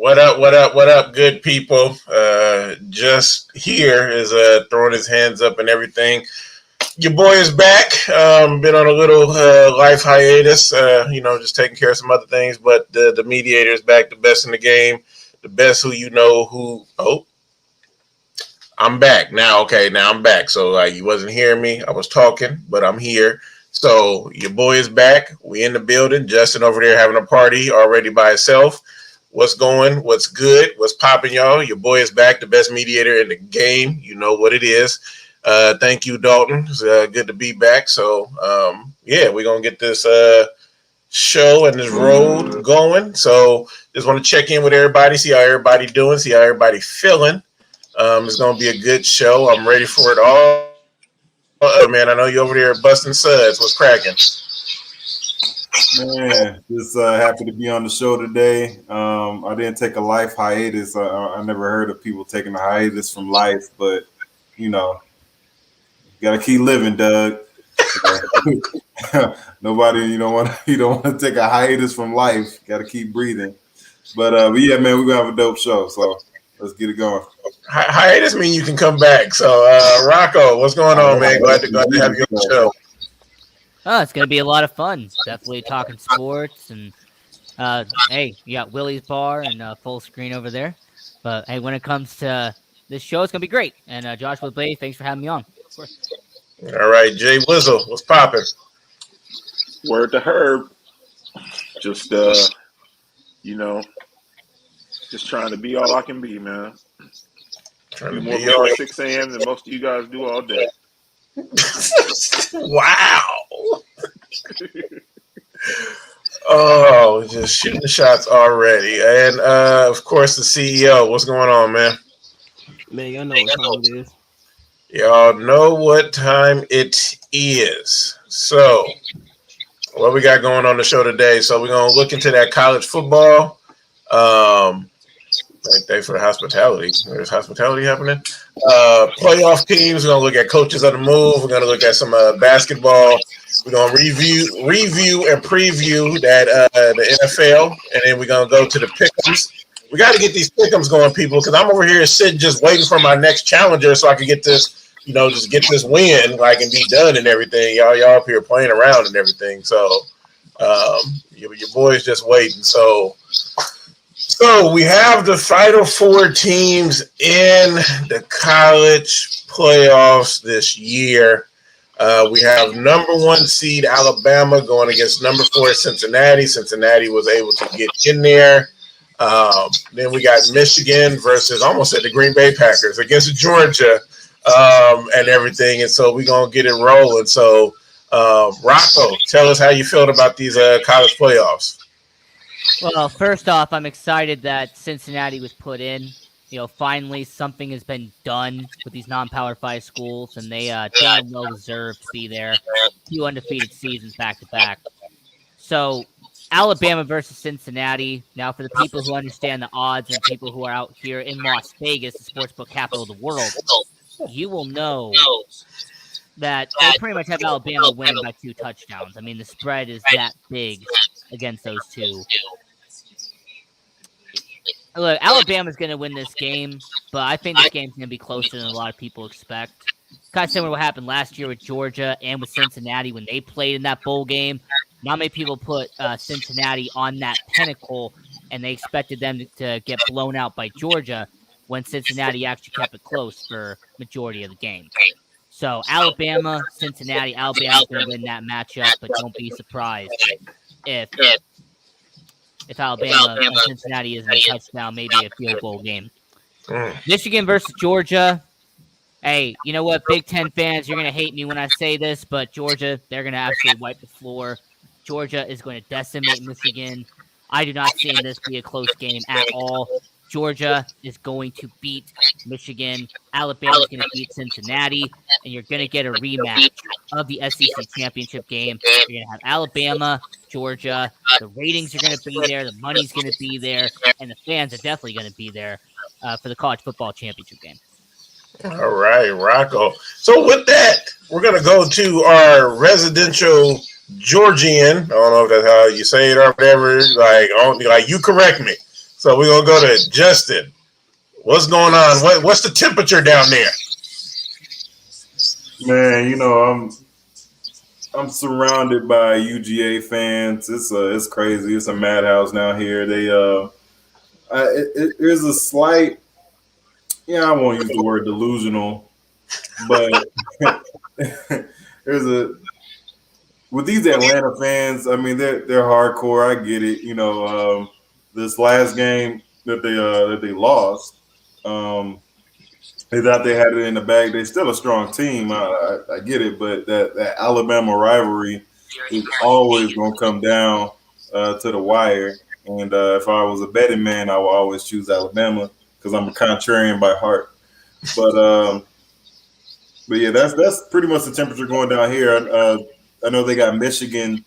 What up, what up, what up, good people? Just here is throwing his hands up and everything. Your boy is back. Been on a little life hiatus, just taking care of some other things, but the mediator is back, the best in the game, the best who you know who. Oh, I'm back now. Okay, now I'm back. So, like, you wasn't hearing me. I was talking, but I'm here. So, your boy is back. We in the building. Justin over there having a party already by himself. What's going? What's good? What's popping, y'all? Your boy is back, the best mediator in the game. You know what it is. Thank you, Dalton. It's good to be back. So, we're going to get this show and this road going. So, just want to check in with everybody, see how everybody doing, see how everybody feeling. It's going to be a good show. I'm ready for it all. Man, I know you over there busting suds. What's cracking? Man, just happy to be on the show today. I didn't take a life hiatus. I never heard of people taking a hiatus from life, but you gotta keep living, Doug. Nobody, you don't want to take a hiatus from life. Got to keep breathing. But yeah, man, we're gonna have a dope show. So let's get it going. Hiatus mean you can come back. So Rocco, what's going on, man? Glad to have you on the show. Oh, it's going to be a lot of fun. Definitely talking sports. And, hey, you got Willie's Bar and full screen over there. But, hey, when it comes to this show, it's going to be great. And Joshua Blade, thanks for having me on. Of course. All right, Jay Wizzle, what's popping? Word to Herb. Just, just trying to be all I can be, man. Trying to be more before 6 a.m. than most of you guys do all day. Wow. Oh, just shooting the shots already. And of course the CEO. What's going on, man? Man, y'all know what time it is. Y'all know what time it is. So what we got going on the show today? So we're gonna look into that college football. Thanks for the hospitality. There's hospitality happening. Playoff teams. We're gonna look at coaches on the move. We're gonna look at some basketball. We're gonna review and preview that the NFL, and then we're gonna go to the pick'ems. We got to get these pick'ems going, people, because I'm over here sitting just waiting for my next challenger so I can get this, just get this win, like, and be done and everything. Y'all up here playing around and everything. So your boy's just waiting. So we have the final four teams in the college playoffs this year. We have number 1 seed Alabama going against number 4 Cincinnati. Cincinnati was able to get in there. Then we got Michigan versus, almost at the Green Bay Packers against Georgia. and everything. And so we're going to get it rolling. So, Rocco, tell us how you felt about these college playoffs. Well, first off, I'm excited that Cincinnati was put in. Finally something has been done with these non-Power 5 schools, and they damn well deserve to be there. 2 undefeated seasons back to back. So, Alabama versus Cincinnati. Now, for the people who understand the odds and people who are out here in Las Vegas, the sportsbook capital of the world, you will know that they pretty much have Alabama winning by 2 touchdowns. I mean, the spread is that big against those two. Look, Alabama's going to win this game, but I think this game's going to be closer than a lot of people expect. Kind of similar to what happened last year with Georgia and with Cincinnati when they played in that bowl game. Not many people put Cincinnati on that pinnacle, and they expected them to get blown out by Georgia when Cincinnati actually kept it close for majority of the game. So Alabama, Cincinnati, Alabama's going to win that matchup, but don't be surprised if Alabama and Cincinnati isn't a touchdown, maybe a field goal game. Michigan versus Georgia. Hey, you know what, Big Ten fans, you're going to hate me when I say this, but Georgia, they're going to absolutely wipe the floor. Georgia is going to decimate Michigan. I do not see this be a close game at all. Georgia is going to beat Michigan. Alabama is going to beat Cincinnati, and you're going to get a rematch of the SEC championship game. You're going to have Alabama, Georgia. The ratings are going to be there. The money's going to be there, and the fans are definitely going to be there for the college football championship game. All right, Rocco. So with that, we're going to go to our residential Georgian. I don't know if that's how you say it or whatever. Like you correct me. So we're going to go to Justin. What's going on? What's the temperature down there? Man, I'm surrounded by UGA fans. It's crazy. It's a madhouse now here. There's a slight, I won't use the word delusional, but with these Atlanta fans, I mean they're hardcore. I get it. This last game that they lost, they thought they had it in the bag. They're still a strong team. I get it, but that Alabama rivalry is always going to come down to the wire. And if I was a betting man, I would always choose Alabama because I'm a contrarian by heart. But yeah, that's pretty much the temperature going down here. I know they got Michigan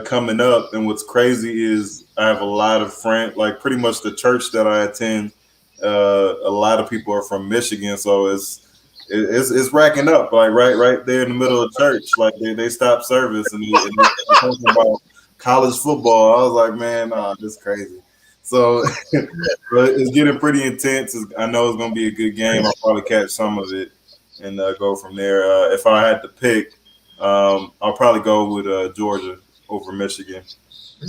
coming up, and what's crazy is I have a lot of friends, like pretty much the church that I attend. A lot of people are from Michigan, so it's racking up, like right there in the middle of church. Like they stopped service and they're talking about college football. I was like, man, this is crazy. So it's getting pretty intense. I know it's gonna be a good game. I'll probably catch some of it and go from there. If I had to pick, I'll probably go with Georgia over Michigan.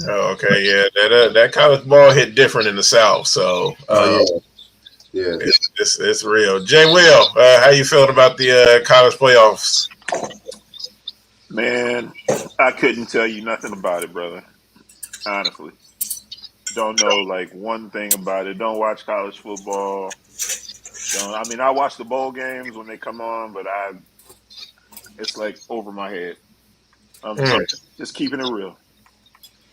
Oh, okay, yeah, that college ball hit different in the South, so yeah, it's real. Jay Will, how you feeling about the college playoffs? Man, I couldn't tell you nothing about it, brother. Honestly, don't know like one thing about it. Don't watch college football. I watch the bowl games when they come on, but it's like over my head. I'm just keeping it real.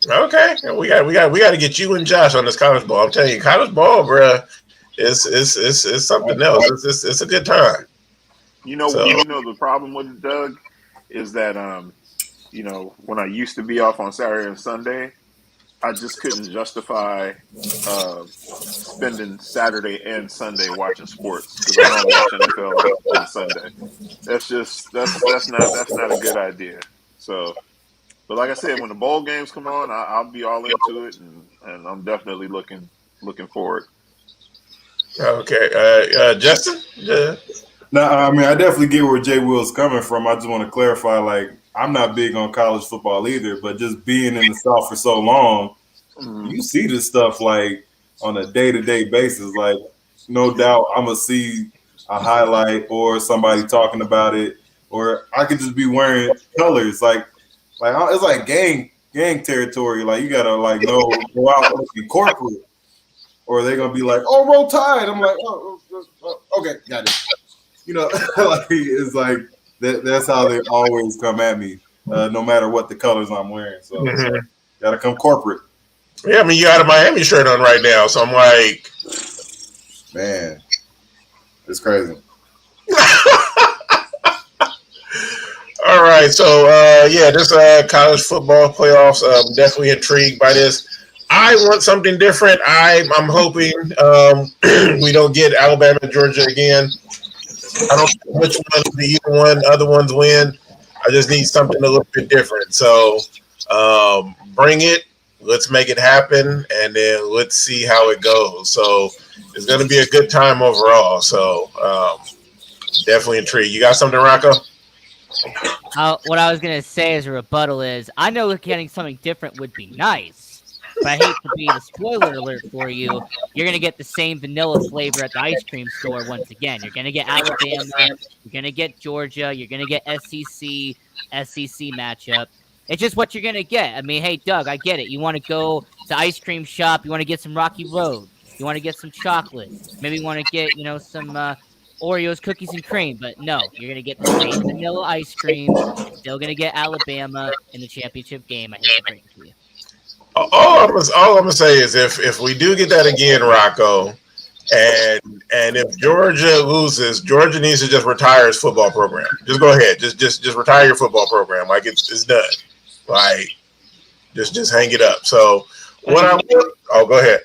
Okay, we got to get you and Josh on this college ball. I'm telling you, college ball, bro, it's something else. It's a good time. The problem with it, Doug, is that when I used to be off on Saturday and Sunday, I just couldn't justify spending Saturday and Sunday watching sports because I don't watch NFL on Sunday. That's not a good idea. So. But like I said, when the bowl games come on, I'll be all into it, and I'm definitely looking forward. Okay, Justin. Yeah. No, I mean I definitely get where Jay Will's coming from. I just want to clarify, like I'm not big on college football either, but just being in the South for so long, you see this stuff like on a day-to-day basis. Like no doubt, I'm gonna see a highlight or somebody talking about it, or I could just be wearing colors like it's like gang territory. Like you gotta go out and be corporate, or they're gonna be like, "Oh, roll Tide." I'm like, "Oh, okay, got it." like it's like that's how they always come at me, no matter what the colors I'm wearing. So gotta come corporate. Yeah, I mean, you got a Miami shirt on right now, so I'm like, man, it's crazy. All right, so this college football playoffs. Definitely intrigued by this. I want something different. I'm hoping we don't get Alabama and Georgia again. I don't care which one, other ones win. I just need something a little bit different. So bring it. Let's make it happen, and then let's see how it goes. So it's going to be a good time overall. So definitely intrigued. You got something, Rocco? What I was going to say as a rebuttal is, I know getting something different would be nice, but I hate to be the spoiler alert for you. You're going to get the same vanilla flavor at the ice cream store once again. You're going to get Alabama, you're going to get Georgia, you're going to get SEC matchup. It's just what you're going to get. I mean, hey, Doug, I get it. You want to go to ice cream shop, you want to get some Rocky Road, you want to get some chocolate, maybe you want to get, some Oreos, cookies, and cream, but no, you're going to get the same vanilla ice cream. You're still going to get Alabama in the championship game. I hate to break it to you. All I'm gonna say is if we do get that again, Rocco, and if Georgia loses, Georgia needs to just retire its football program. Just go ahead, just retire your football program. Like it's done. Like just hang it up. So go ahead.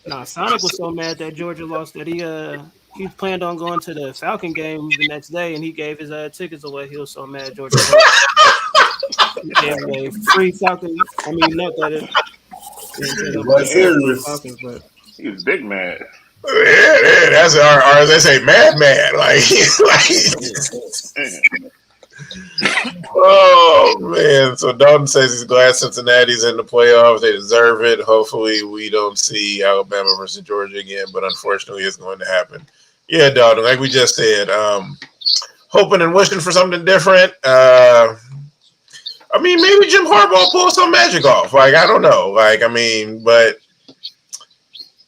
Nah, Sonic was so mad that Georgia lost that he planned on going to the Falcon game the next day, and he gave his tickets away. He was so mad Georgia lost. He gave away free Falcon. I mean, not that it. Serious. But He was big mad. Yeah, that's or they say madman. Oh man! So Dalton says he's glad Cincinnati's in the playoffs. They deserve it. Hopefully, we don't see Alabama versus Georgia again, but unfortunately, it's going to happen. Yeah, Dalton, like we just said, hoping and wishing for something different. I mean, maybe Jim Harbaugh pulls some magic off. Like, I don't know. Like, I mean, but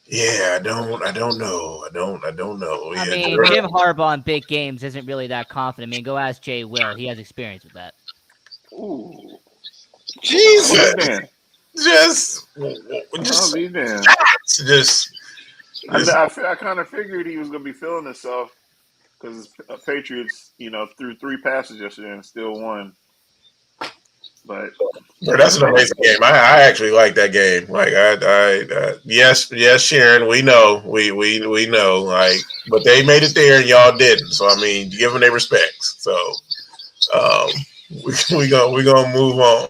yeah, I don't know. I don't know. I Yeah, mean, Jim Harbaugh in big games isn't really that confident. I mean, go ask Jay Will. He has experience with that. Ooh. Jesus. I kind of figured he was going to be feeling himself because Patriots, threw 3 passes yesterday and still won. But that's an amazing game. I actually like that game. Like yes, Sharon, we know, we know. Like, but they made it there and y'all didn't. So I mean, give them their respects. So we gonna move on.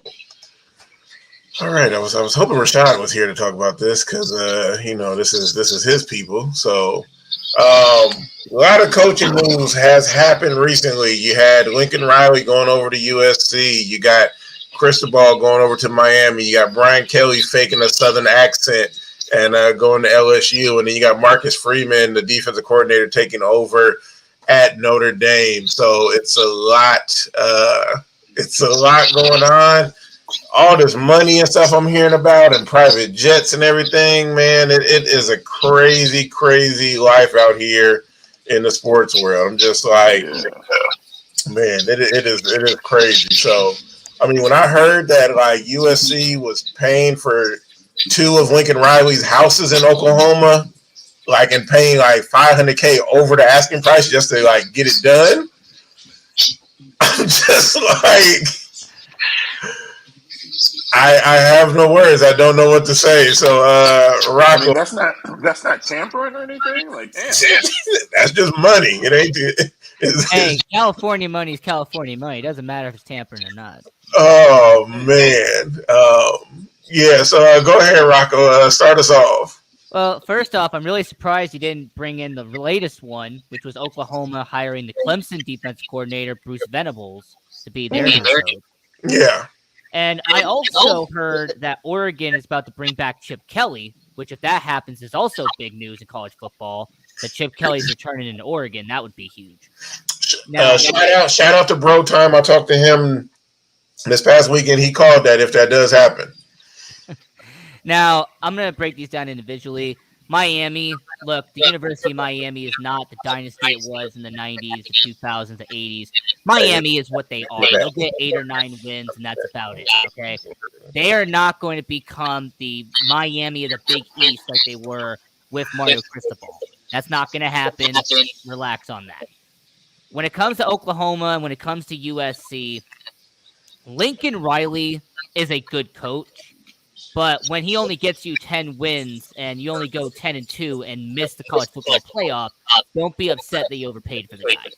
All right, I was hoping Rashad was here to talk about this because this is his people. So a lot of coaching moves has happened recently. You had Lincoln Riley going over to USC. You got Cristobal going over to Miami. You got Brian Kelly faking a Southern accent and going to LSU. And then you got Marcus Freeman, the defensive coordinator, taking over at Notre Dame. So it's a lot going on. All this money and stuff I'm hearing about and private jets and everything, man, it is a crazy, crazy life out here in the sports world. I'm just like, man, it is crazy. So, I mean, when I heard that like USC was paying for 2 of Lincoln Riley's houses in Oklahoma, like and paying like $500K over the asking price just to like get it done, I'm just like, I have no words. I don't know what to say. So, Rocco, that's not tampering or anything. Like, damn. That's just money. It ain't. Hey, California money is California money. It doesn't matter if it's tampering or not. Oh man. Yeah. So go ahead, Rocco. Start us off. Well, first off, I'm really surprised you didn't bring in the latest one, which was Oklahoma hiring the Clemson defense coordinator Bruce Venables to be their coach. Yeah. And I also heard that Oregon is about to bring back Chip Kelly, which if that happens is also big news in college football. That Chip Kelly's returning in Oregon, that would be huge. Now, shout out to Bro Time. I talked to him this past weekend. He called that if that does happen. Now, I'm going to break these down individually. Miami, look, the University of Miami is not the dynasty it was in the 90s, the 2000s, the 80s. Miami is what they are. They'll get 8 or 9 wins, and that's about it, okay? They are not going to become the Miami of the Big East like they were with Mario Cristobal. That's not going to happen. Relax on that. When it comes to Oklahoma and when it comes to USC, Lincoln Riley is a good coach. But when he only gets you 10 wins and you only go 10-2 and miss the college football playoff, don't be upset that you overpaid for the guy.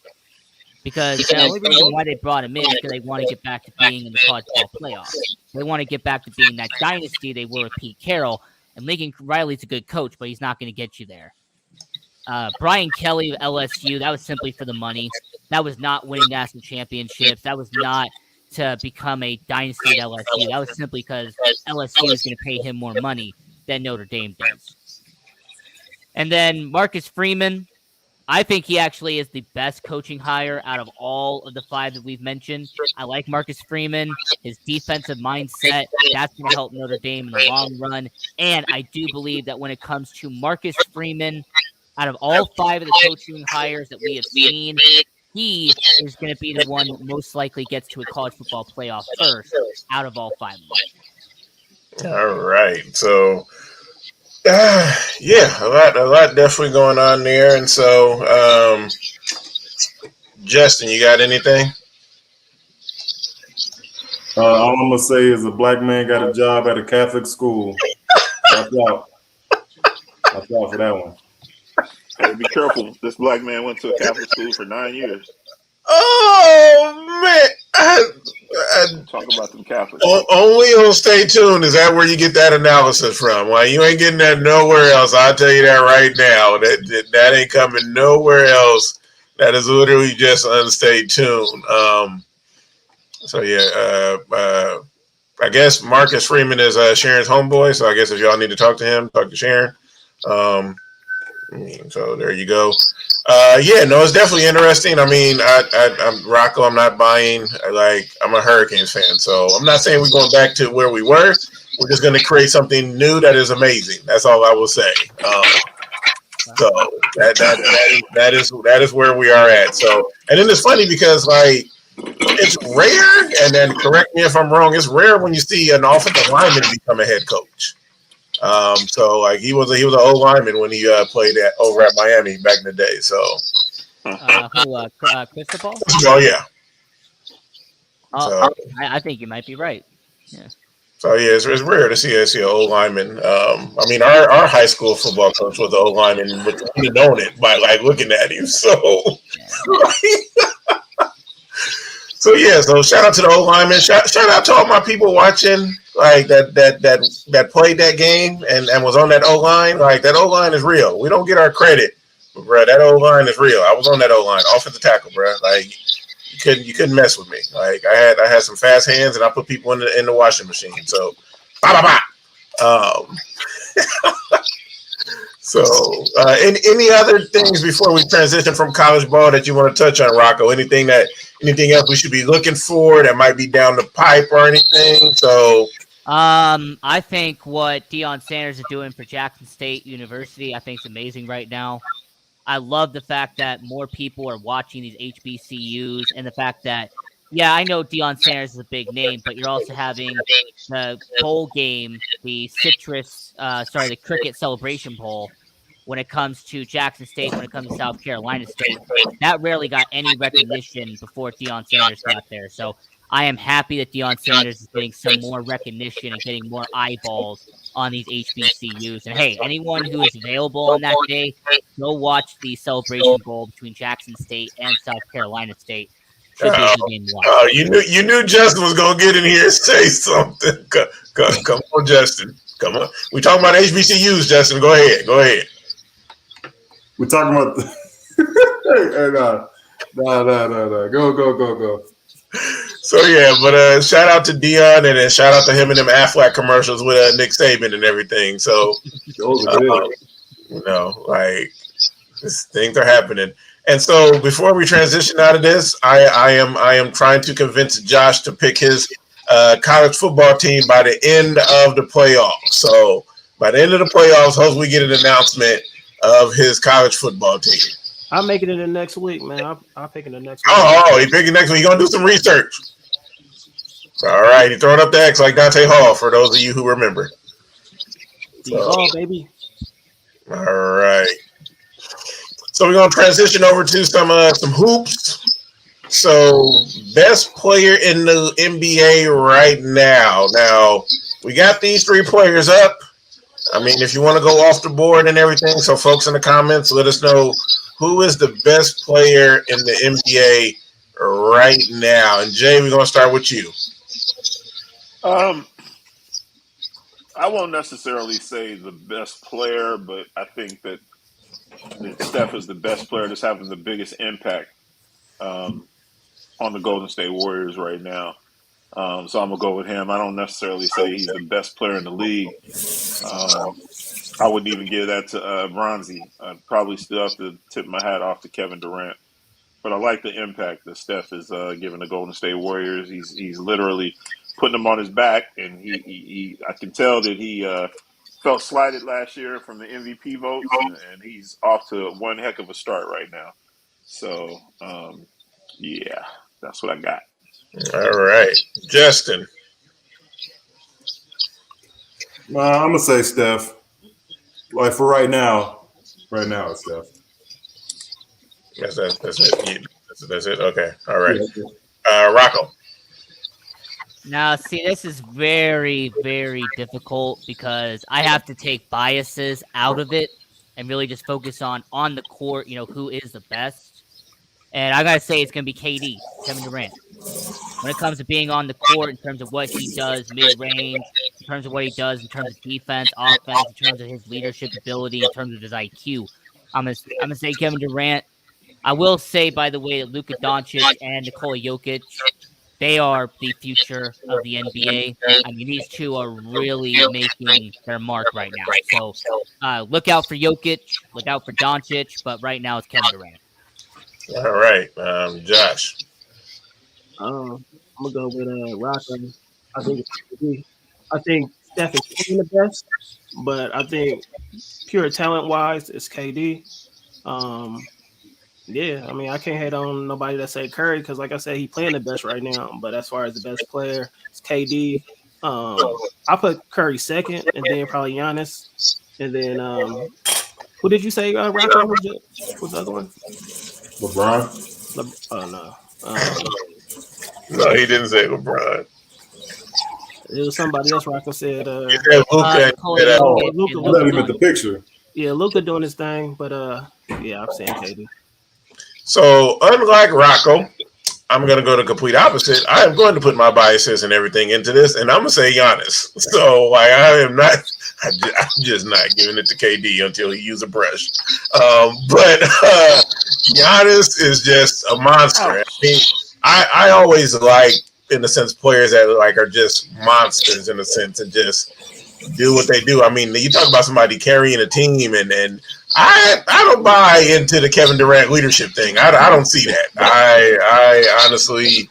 Because the only reason why they brought him in is because they want to get back to being in the college football playoff. They want to get back to being that dynasty they were with Pete Carroll. And Lincoln Riley's a good coach, but he's not going to get you there. Brian Kelly of LSU, that was simply for the money. That was not winning national championships. That was not to become a dynasty at LSU. That was simply because LSU is going to pay him more money than Notre Dame does. And then Marcus Freeman, I think he actually is the best coaching hire out of all of the 5 that we've mentioned. I like Marcus Freeman, his defensive mindset. That's going to help Notre Dame in the long run. And I do believe that when it comes to Marcus Freeman, out of all 5 of the coaching hires that we have seen, he is going to be the one that most likely gets to a college football playoff first out of all 5 of them. All right. So, yeah, a lot definitely going on there. And so, Justin, you got anything? All I'm gonna say is a black man got a job at a Catholic school. Watch out. Watch out for that one. Hey, be careful. This black man went to a Catholic school for 9 years. Oh, man. Talk about them Catholics. Only on Stay Tuned is that where you get that analysis from. Well, you ain't getting that nowhere else. I'll tell you that right now. That ain't coming nowhere else. That is literally just on Stay Tuned. So, yeah, I guess Marcus Freeman is Sharon's homeboy. So I guess if y'all need to talk to him, talk to Sharon. So there you go. Yeah, no, it's definitely interesting. I mean, I'm Rocco. I'm not buying. I'm a Hurricanes fan, so I'm not saying we're going back to where we were. We're just going to create something new that is amazing. That's all I will say. So that is where we are at. So, and then it's funny because it's rare. And then correct me if I'm wrong. It's rare when you see an offensive lineman become a head coach. So he was an O lineman when he played over at Miami back in the day. So, Cristobal? Oh yeah. I think you might be right. Yeah. So yeah, it's rare to see an O lineman. I mean, our high school football coach was an O lineman, but he known it by looking at him. So. So yeah, so shout out to the O lineman. Shout out to all my people watching, that played that game and was on that O line. That O line is real. We don't get our credit, but bro. That O line is real. I was on that O line, offensive tackle, bro. You couldn't mess with me. I had some fast hands and I put people in the washing machine. So, So, any other things before we transition from college ball that you want to touch on, Rocco? Anything else we should be looking for that might be down the pipe or anything? So, I think what Deion Sanders is doing for Jackson State University, I think is amazing right now. I love the fact that more people are watching these HBCUs and the fact that, yeah, I know Deion Sanders is a big name, but you're also having the bowl game, the Cricket Celebration Bowl, when it comes to Jackson State, when it comes to South Carolina State. That rarely got any recognition before Deion Sanders got there. So I am happy that Deion Sanders is getting some more recognition and getting more eyeballs on these HBCUs. And hey, anyone who is available on that day, go watch the Celebration Bowl between Jackson State and South Carolina State. Should be a good game to watch. You knew Justin was gonna get in here and say something. Come on, Justin. Come on. We talking about HBCUs, Justin. Go ahead. We're talking about. No. Go. So yeah, but shout out to Deion and then shout out to him and them Aflac commercials with Nick Saban and everything. So things are happening. And so before we transition out of this, I am trying to convince Josh to pick his college football team by the end of the playoffs. So by the end of the playoffs, hopefully we get an announcement of his college football team. I'm making it in next week, man. I'm picking the next week. Oh, he picking next week. He gonna do some research. All right, he throwing up the X like Dante Hall for those of you who remember. Oh, baby. All right. So we're gonna transition over to some hoops. So best player in the NBA right now. Now we got these three players up. I mean, if you want to go off the board and everything, so folks in the comments, let us know who is the best player in the NBA right now. And Jay, we're gonna start with you. I won't necessarily say the best player, but I think that Steph is the best player that's having the biggest impact on the Golden State Warriors right now. So I'm going to go with him. I don't necessarily say he's the best player in the league. I wouldn't even give that to Bronzy. I'd probably still have to tip my hat off to Kevin Durant. But I like the impact that Steph is giving the Golden State Warriors. He's literally putting them on his back, and he I can tell that he felt slighted last year from the MVP votes, and he's off to one heck of a start right now. So, yeah, that's what I got. All right, Justin. I'm gonna say Steph. Like for right now it's Steph. That's it. That's it. Okay. All right. Rocco. Now, see, this is very, very difficult because I have to take biases out of it and really just focus on the court, who is the best. And I got to say it's going to be KD, Kevin Durant. When it comes to being on the court in terms of what he does mid-range, in terms of what he does in terms of defense, offense, in terms of his leadership ability, in terms of his IQ, I'm gonna say Kevin Durant. I will say, by the way, that Luka Doncic and Nikola Jokic, they are the future of the NBA. I mean, these two are really making their mark right now. So look out for Jokic, look out for Doncic, but right now it's Kevin Durant. All right, Josh. I'm gonna go with Rocco. I think Steph is playing the best, but I think pure talent wise, it's KD. Yeah, I mean, I can't hate on nobody that say Curry because, like I said, he playing the best right now. But as far as the best player, it's KD. I put Curry second, and then probably Giannis, and then who did you say? Rocco was the other one? LeBron. Oh no. No, he didn't say LeBron. It was somebody else. Rocco said. He said Luka. Luka Let him get the picture. Yeah, Luka doing his thing, but yeah, I'm saying KD. So unlike Rocco, I'm going to go the complete opposite. I am going to put my biases and everything into this, and I'm going to say Giannis. So like I'm just not giving it to KD until he uses a brush. But Giannis is just a monster. I mean, I always like, in a sense, players that like are just monsters in a sense and just do what they do. I mean, you talk about somebody carrying a team, and I don't buy into the Kevin Durant leadership thing. I don't see that. I honestly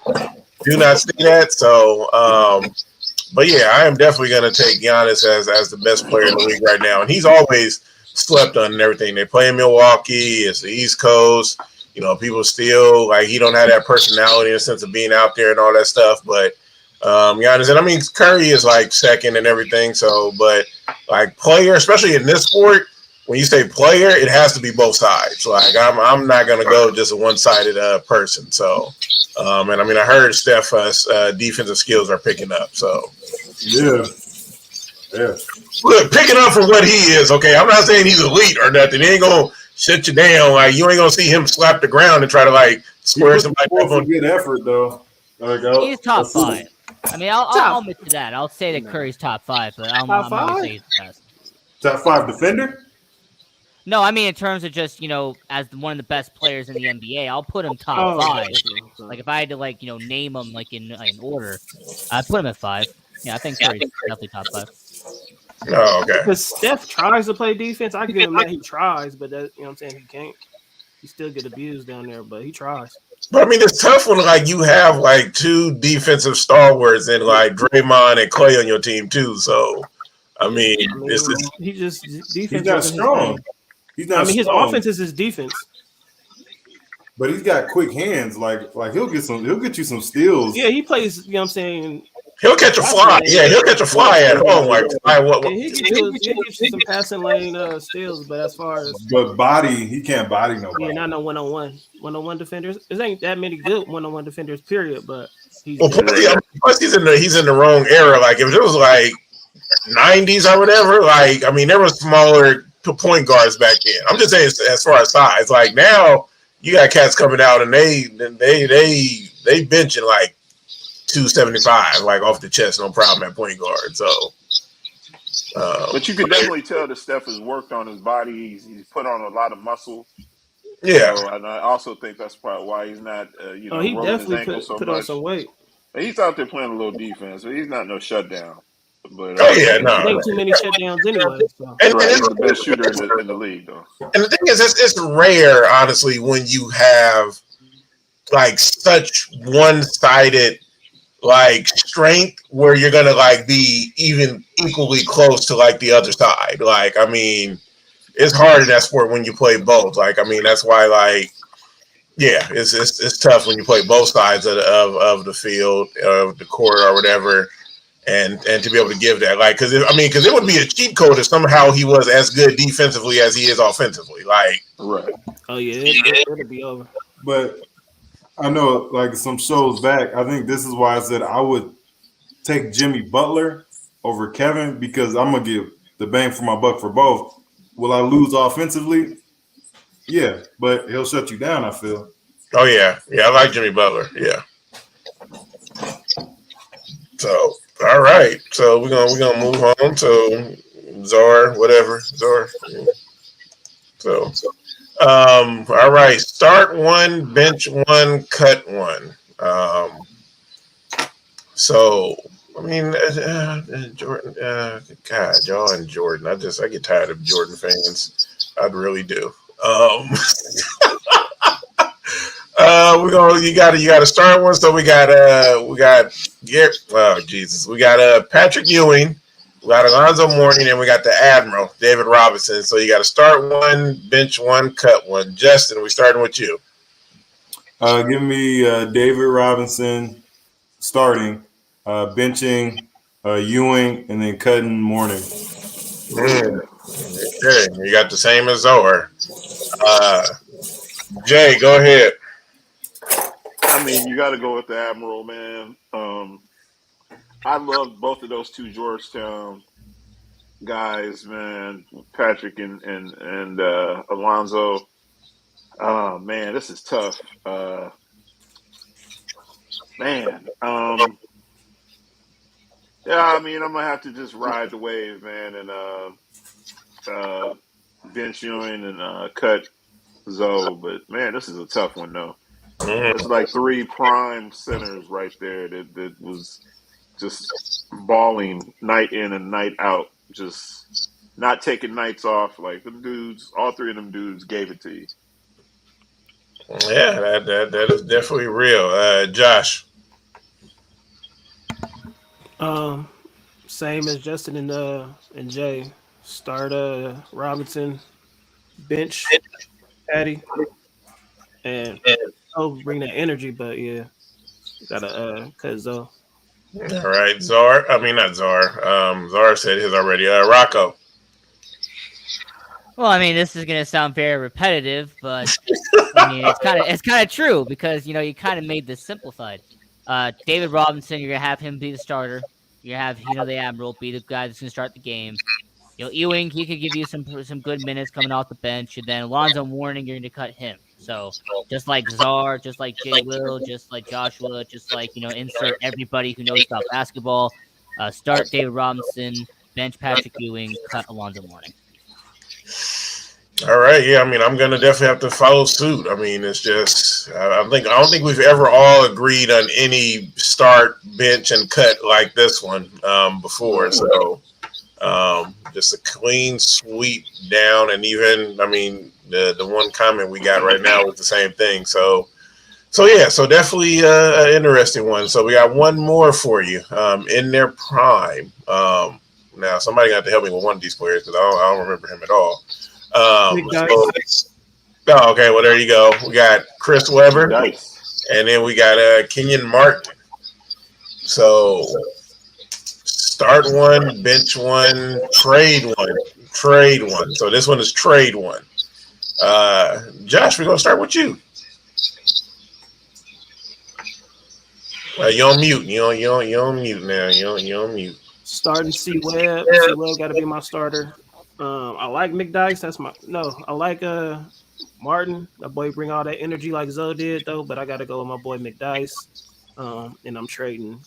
do not see that. So, but yeah, I am definitely going to take Giannis as the best player in the league right now, and he's always slept on and everything. They play in Milwaukee. It's the East Coast. People still like he don't have that personality in the sense of being out there and all that stuff, but. Giannis, and I mean Curry is like second and everything. So, but like player, especially in this sport, when you say player, it has to be both sides. Like I'm not gonna go just a one-sided person. So, and I mean I heard Steph's defensive skills are picking up. So, yeah. Look, picking up from what he is. Okay, I'm not saying he's elite or nothing. He ain't gonna shut you down. Like you ain't gonna see him slap the ground and try to like square somebody up on good effort though. He's top five. I mean, I'll admit to that. I'll say that Curry's top five, but I'm not going to say he's the best. Top five defender? No, I mean in terms of just as one of the best players in the NBA, I'll put him top five. Like if I had to name them in order, I'd put him at five. Yeah, I think Curry's definitely top five. Oh, okay. Because Steph tries to play defense. I give him that he tries, but that what I'm saying, he can't. He still get abused down there, but he tries. But I mean, it's tough when you have two defensive stalwarts and Draymond and Clay on your team too. So, I mean, this is he just defense. He's not strong. He's not. His strong. offense is his defense. But he's got quick hands. Like he'll get you some steals. Yeah, he plays. You know what I'm saying? he'll catch a fly. Yeah, he'll catch a fly at home. Like what? Yeah, he gives you some passing lane steals, but as far as he can't body nobody. Yeah, not no one-on-one defenders. There ain't that many good one-on-one defenders. Period. But plus he's in the wrong era. Like if it was like 90s or whatever, like I mean, there were smaller point guards back then. I'm just saying as far as size. Like now, you got cats coming out and they benching like 275, like off the chest, no problem at point guard. So, but you can definitely tell that Steph has worked on his body. He's put on a lot of muscle. Yeah, so, and I also think that's probably why he's not, he rolling definitely his ankle so put much. on some weight. He's out there playing a little defense, but he's not no shutdown. But no, ain't too many shutdowns anyway. So. And he's the best shooter in the league, though. And the thing is, it's rare, honestly, when you have like such one-sided like strength where you're gonna like be even equally close to like the other side. Like, I mean, it's hard in that sport when you play both. Like, I mean, that's why like, yeah, it's tough when you play both sides of the field, of the court or whatever. And to be able to give that, like, because it would be a cheat code if somehow he was as good defensively as he is offensively, like. Right. Oh yeah, it'll be over. But I know, like some shows back, I think this is why I said I would take Jimmy Butler over Kevin because I'm gonna give the bang for my buck for both. Will I lose offensively? Yeah, but he'll shut you down. I feel. Oh yeah, I like Jimmy Butler. Yeah. So. All right, so we're gonna move on to Czar, whatever Czar. So, all right, start one, bench one, cut one. So I mean, Jordan, God, y'all and Jordan. I get tired of Jordan fans. I really do. You gotta start one. So we got Patrick Ewing, we got Alonzo Mourning, and we got the Admiral, David Robinson. So you gotta start one, bench one, cut one. Justin, we starting with you. Give me David Robinson starting, benching Ewing, and then cutting Mourning. Okay, you got the same as Zohar. Jay, go ahead. I mean, you got to go with the Admiral, man. I love both of those two Georgetown guys, man. Patrick and Alonzo. Oh man, this is tough. Man. Yeah, I mean, I'm gonna have to just ride the wave, man, and bench Ewing and cut Zoe. But man, this is a tough one, though. It's like three prime centers right there that was just balling night in and night out, just not taking nights off. Like them dudes, all three of them dudes gave it to you. Yeah, that is definitely real. Josh. Same as Justin and Jay. Start Robinson, bench Patty, and bring that energy. But yeah, gotta cut Zoe. All right, Czar. I mean, not Czar. Czar said his already. Rocco. Well, I mean, this is gonna sound very repetitive, but I mean, it's kind of true because you kind of made this simplified. David Robinson, you're gonna have him be the starter. You have the Admiral be the guy that's gonna start the game. Ewing, he could give you some good minutes coming off the bench, and then Alonzo Mourning, you're gonna cut him. So just like Czar, just like Jay Will, just like Joshua, just like insert everybody who knows about basketball. Start David Robinson, bench Patrick Ewing, cut Alonzo Mourning. All right, yeah. I mean, I'm gonna definitely have to follow suit. I mean, it's just I don't think we've ever all agreed on any start, bench, and cut like this one before. So just a clean sweep down, and even I mean the one comment we got right now was the same thing. So definitely an interesting one. So we got one more for you in their prime. Now somebody got to help me with one of these players because I don't remember him at all. Okay, well there you go. We got Chris Webber, and then we got Kenyon Martin. So start one, bench one, trade one. So this one is trade one. Josh, we're gonna start with you. You on mute. You on mute now. You on mute. Starting C-Web. C-Web got to be my starter. I like McDyess. I like Martin. That boy bring all that energy like Zoe did though. But I got to go with my boy McDyess. And I'm trading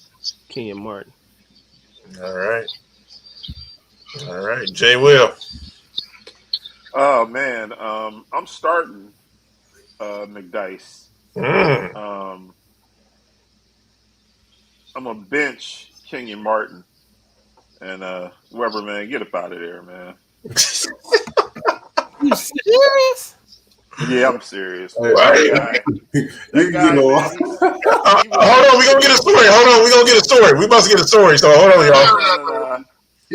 Kenyon Martin. All right, Jay Will. Oh man, I'm starting McDyess. I'm a bench Kenyon Martin and Weber, man, get up out of there, man. You serious? Yeah, I'm serious. Hold on, we're gonna get a story. We must get a story. So hold on, y'all.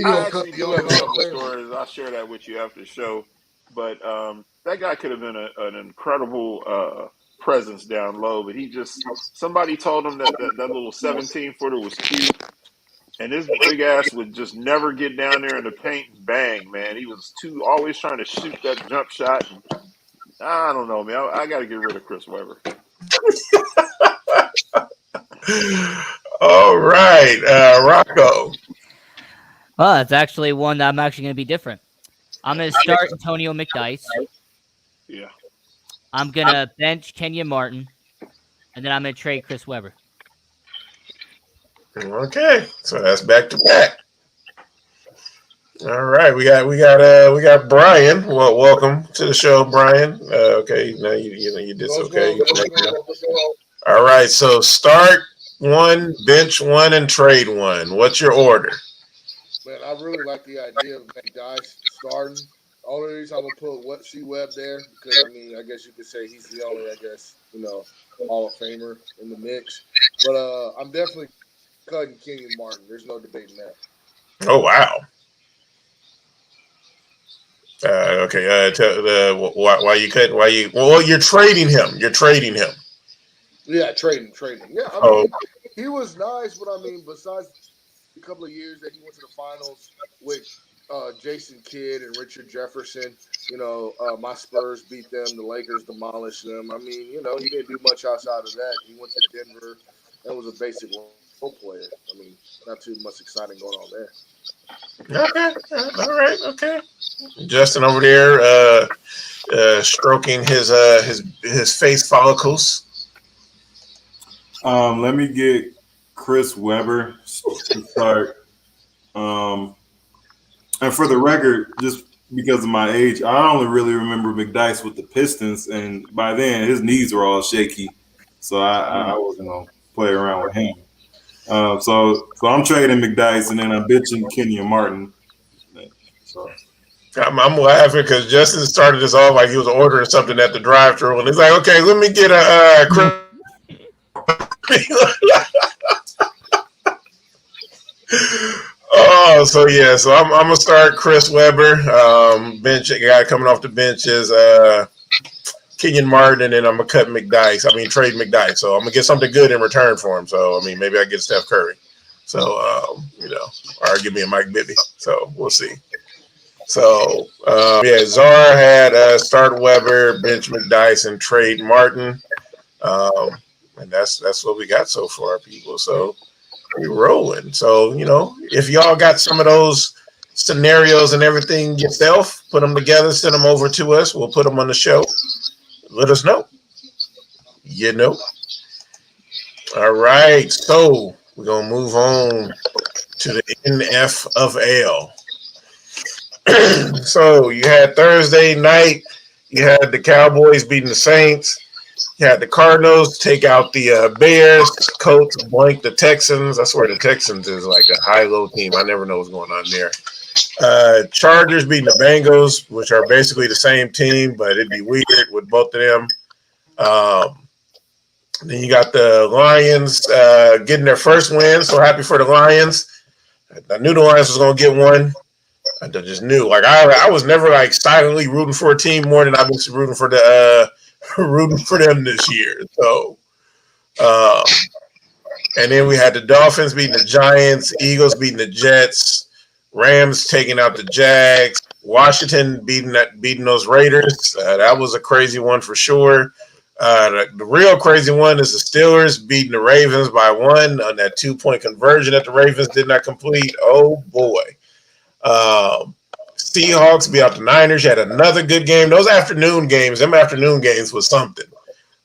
I actually do have a couple of stories. I'll share that with you after the show. But that guy could have been an incredible presence down low, but somebody told him that little 17-footer was cute, and his big ass would just never get down there in the paint and bang, man. He was always trying to shoot that jump shot. And, I don't know, man. I got to get rid of Chris Webber. All right, Rocco. Well, it's actually one that I'm actually going to be different. I'm going to start Antonio McDyess. Yeah. I'm going to bench Kenyon Martin, and then I'm going to trade Chris Webber. Okay, so that's back to back. All right, we got Brian. Well, welcome to the show, Brian. Okay, now you did okay. All right, so start one, bench one, and trade one. What's your order? Man, I really like the idea of McDyess starting. The only reason I'm gonna put C-Web there because I guess you could say he's the only, Hall of Famer in the mix. But I'm definitely cutting Kenyon Martin. There's no debating that. Oh wow. Okay. Why you cut? Well, you're trading him. Yeah, trading. Yeah, he was nice, but besides a couple of years that he went to the finals with Jason Kidd and Richard Jefferson, my Spurs beat them, the Lakers demolished them. He didn't do much outside of that. He went to Denver and was a basic role player. Not too much exciting going on there. Okay. All right. Okay. Justin over there, stroking his face follicles. Let me get Chris Webber to start. And for the record, just because of my age, I only really remember McDyess with the Pistons, and by then his knees were all shaky, so I wasn't gonna play around with him. So I'm trading McDyess, and then I'm bitching Kenyon Martin. So I'm laughing because Justin started this off like he was ordering something at the drive-thru, and he's like, "Okay, let me get a Chris." So I'm gonna start Chris Webber. Bench guy coming off the bench is Kenyon Martin, and then I'm gonna cut McDyess. Trade McDyess. So I'm gonna get something good in return for him. So maybe I get Steph Curry. So or give me a Mike Bibby. So we'll see. So Zara had start Webber, bench McDyess, and trade Martin. And that's what we got so far, people. So we're rolling. So, if y'all got some of those scenarios and everything yourself, put them together, send them over to us. We'll put them on the show. Let us know. All right. So we're going to move on to the NFL. So you had Thursday night. You had the Cowboys beating the Saints. You had the Cardinals take out the Bears. Colts blank the Texans. I swear the Texans is like a high-low team. I never know what's going on there. Chargers beating the Bengals, which are basically the same team, but it'd be weird with both of them. Then you got the Lions getting their first win. So happy for the Lions. I knew the Lions was gonna get one. I just knew. Like I was never like silently rooting for a team more than I've been rooting for the rooting for them this year. So, and then we had the Dolphins beating the Giants, Eagles beating the Jets, Rams taking out the Jags, Washington beating those Raiders. That was a crazy one for sure. The real crazy one is the Steelers beating the Ravens by 1 on that 2-point conversion that the Ravens did not complete. Oh boy. Seahawks beat out the Niners. You had another good game. Those afternoon games, them afternoon games was something.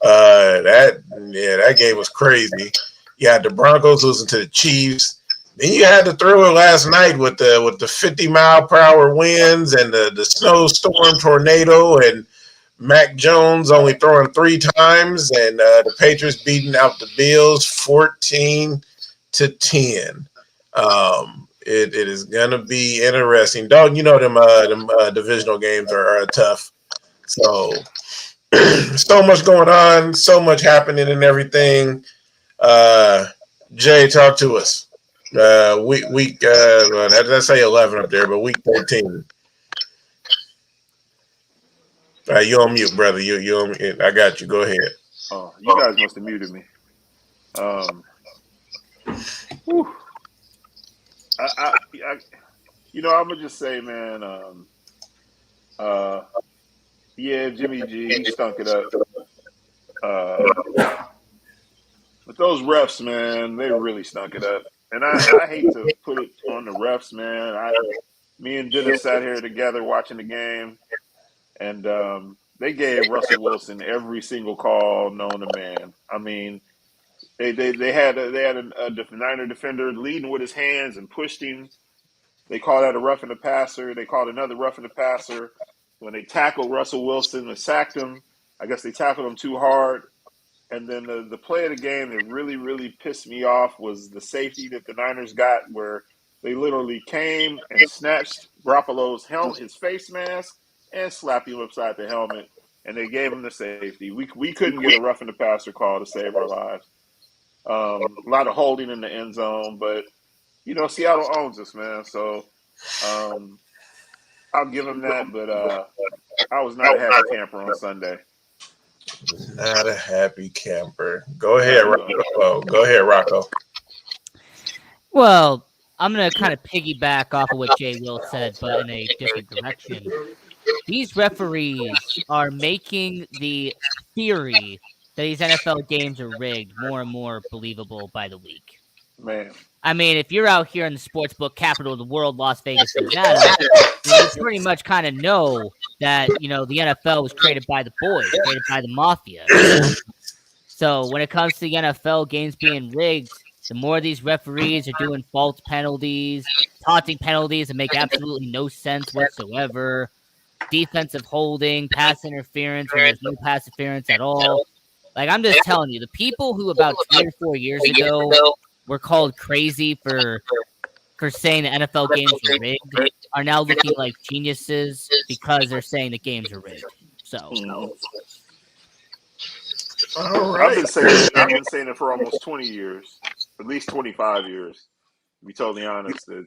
That game was crazy. You had the Broncos losing to the Chiefs. Then you had the thriller last night with the 50-mile-per-hour winds and the snowstorm tornado and Mac Jones only throwing 3 times and the Patriots beating out the Bills 14-10. It is gonna be interesting. Dog, you know them divisional games are tough. So so much going on, so much happening and everything. Jay, talk to us. Week let's say 11 up there, but week 13. You on mute, brother. You on mute. I got you. Go ahead. Oh, you guys must have muted me. I I'm gonna just say, man. Yeah, Jimmy G, he stunk it up. But those refs, man, they really stunk it up. And I hate to put it on the refs, man. Me and Dennis sat here together watching the game, and they gave Russell Wilson every single call known to man. I mean, they had a Niner defender leading with his hands and pushed him. They called that a roughing the passer. They called another roughing the passer. When they tackled Russell Wilson and sacked him, I guess they tackled him too hard. And then the play of the game that really, really pissed me off was the safety that the Niners got, where they literally came and snatched Garoppolo's helmet, his face mask, and slapped him upside the helmet, and they gave him the safety. We couldn't get a roughing the passer call to save our lives. A lot of holding in the end zone, but Seattle owns us, man. So I'll give them that, but I was not a happy camper on Sunday. Not a happy camper. Go ahead, Rocco. Go ahead, Rocco. Well, I'm going to kind of piggyback off of what Jay Will said, but in a different direction. These referees are making the theory that these NFL games are rigged more and more believable by the week. Man. I mean, if you're out here in the sportsbook capital of the world, Las Vegas, Nevada, you pretty much kind of know that, the NFL was created by the boys, created by the mafia. So when it comes to the NFL games being rigged, the more these referees are doing false penalties, taunting penalties that make absolutely no sense whatsoever, defensive holding, pass interference when there's no pass interference at all. Like, I'm just telling you, the people who about 3 or 4 years ago were called crazy for saying the NFL games were rigged are now looking like geniuses because they're saying the games are rigged. So, all right. I've been saying it for almost 20 years, at least 25 years. To be totally honest, that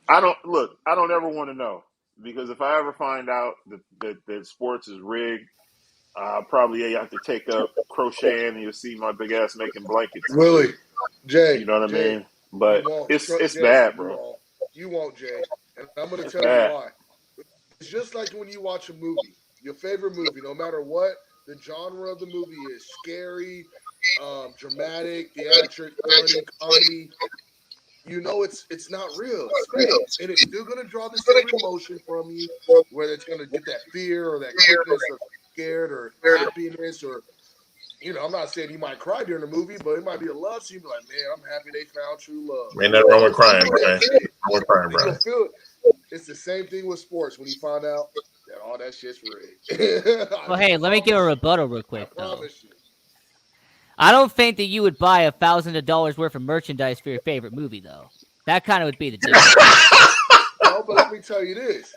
I don't ever want to know, because if I ever find out that sports is rigged, probably have to take up crocheting, and you'll see my big ass making blankets. Willie, Jay, you know what I mean? But it's Jay, bad, bro. You won't, Jay, and I'm going to tell you why. It's just like when you watch a movie, your favorite movie, no matter what the genre of the movie is, scary, dramatic, theatric, funny, comedy. It's not real. It's fake, and it's still going to draw the same emotion from you, whether it's going to get that fear or that quickness or scared or happiness or, I'm not saying you might cry during the movie, but it might be a love scene. Be like, man, I'm happy they found true love. Ain't nothing wrong with crying, Brian. Wrong with crying, Brian. It's the same thing with sports. When you find out that all that shit's rigged. Well, hey, let me give a rebuttal real quick, though. I don't think that you would buy $1,000 worth of merchandise for your favorite movie, though. That kind of would be the difference. No, but let me tell you this.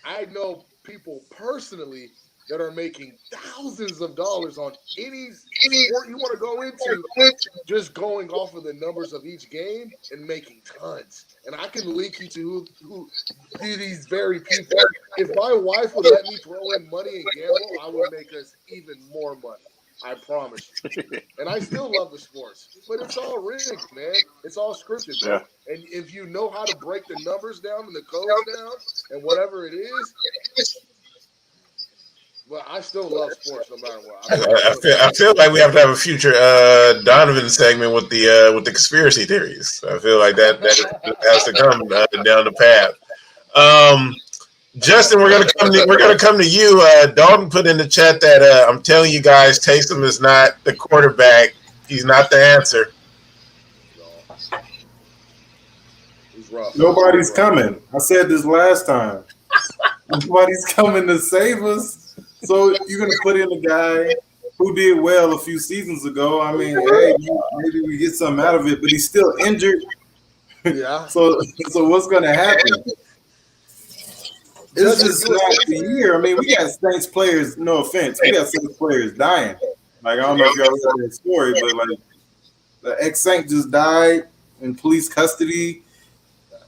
I know people personally that are making thousands of dollars on any sport you want to go into, just going off of the numbers of each game and making tons. And I can link you to who these very people. If my wife would let me throw in money and gamble, I would make us even more money. I promise you. And I still love the sports, but it's all rigged, man. It's all scripted, bro. Yeah. And if you know how to break the numbers down and the codes down and whatever it is, well, I still love sports no matter what. I feel like we have to have a future Donovan segment with the conspiracy theories. I feel like that has to come down the path. Justin, we're gonna come to you. Dalton put in the chat that I'm telling you guys, Taysom is not the quarterback. He's not the answer. He's rough. Nobody's coming. I said this last time. Nobody's coming to save us. So you're gonna put in a guy who did well a few seasons ago. I mean, hey, maybe we get something out of it, but he's still injured. Yeah. So what's gonna happen? This is not the year. I mean, we got Saints players. No offense, we got Saints players dying. Like I don't know if y'all heard that story, but like the ex-Saint just died in police custody.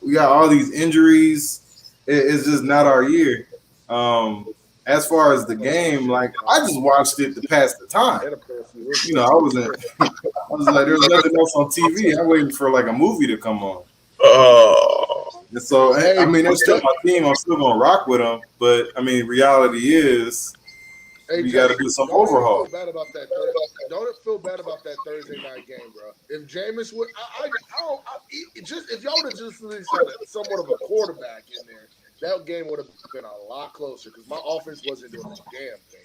We got all these injuries. It's just not our year. As far as the game, like I just watched it to pass the time. You know, I was like, there's nothing else on TV. I'm waiting for like a movie to come on. Oh, And so I mean, they're still my team. I'm still gonna rock with them. But I mean, reality is we got to do some overhaul. Don't feel bad about that Thursday night game, bro. If Jameis would, if y'all would have just had somewhat of a quarterback in there, that game would have been a lot closer because my offense wasn't doing a damn thing.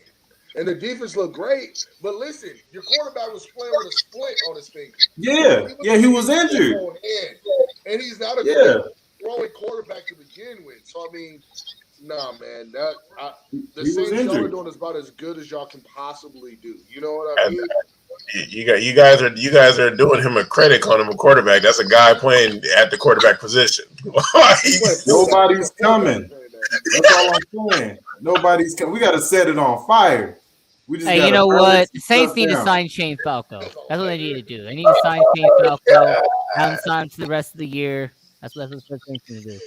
And the defense looked great, but listen, your quarterback was playing with a splint on his finger. Yeah, he was injured, and he's not a great throwing quarterback to begin with. So I mean, nah, man, the Saints y'all are doing is about as good as y'all can possibly do. You know what I mean? You guys are doing him a credit calling him a quarterback. That's a guy playing at the quarterback position. Nobody's coming. That's all I'm saying. Nobody's coming. We got to set it on fire. We just hey, you know what? The Saints need to sign Shane Falco. That's what they need to do. They need to sign Shane Falco. Have him sign for the rest of the year. That's what the Saints need to do.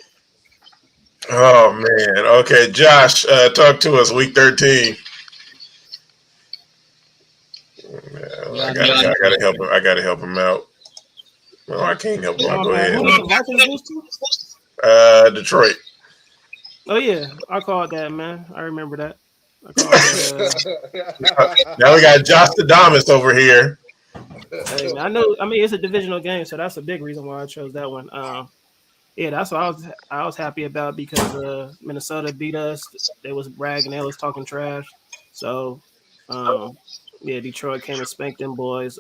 Oh man. Okay, Josh, talk to us. Week 13. I gotta help him. I gotta help him out. Well, I can't help him. Go ahead. Who did the Vikings lose to? Detroit. Oh yeah, I called that, man. I remember that. Now we got Josh Adamas over here. Hey, man, I know. I mean, it's a divisional game, so that's a big reason why I chose that one. Yeah, that's what I was happy about because Minnesota beat us. They was bragging, they was talking trash. So, yeah, Detroit came and spanked them boys.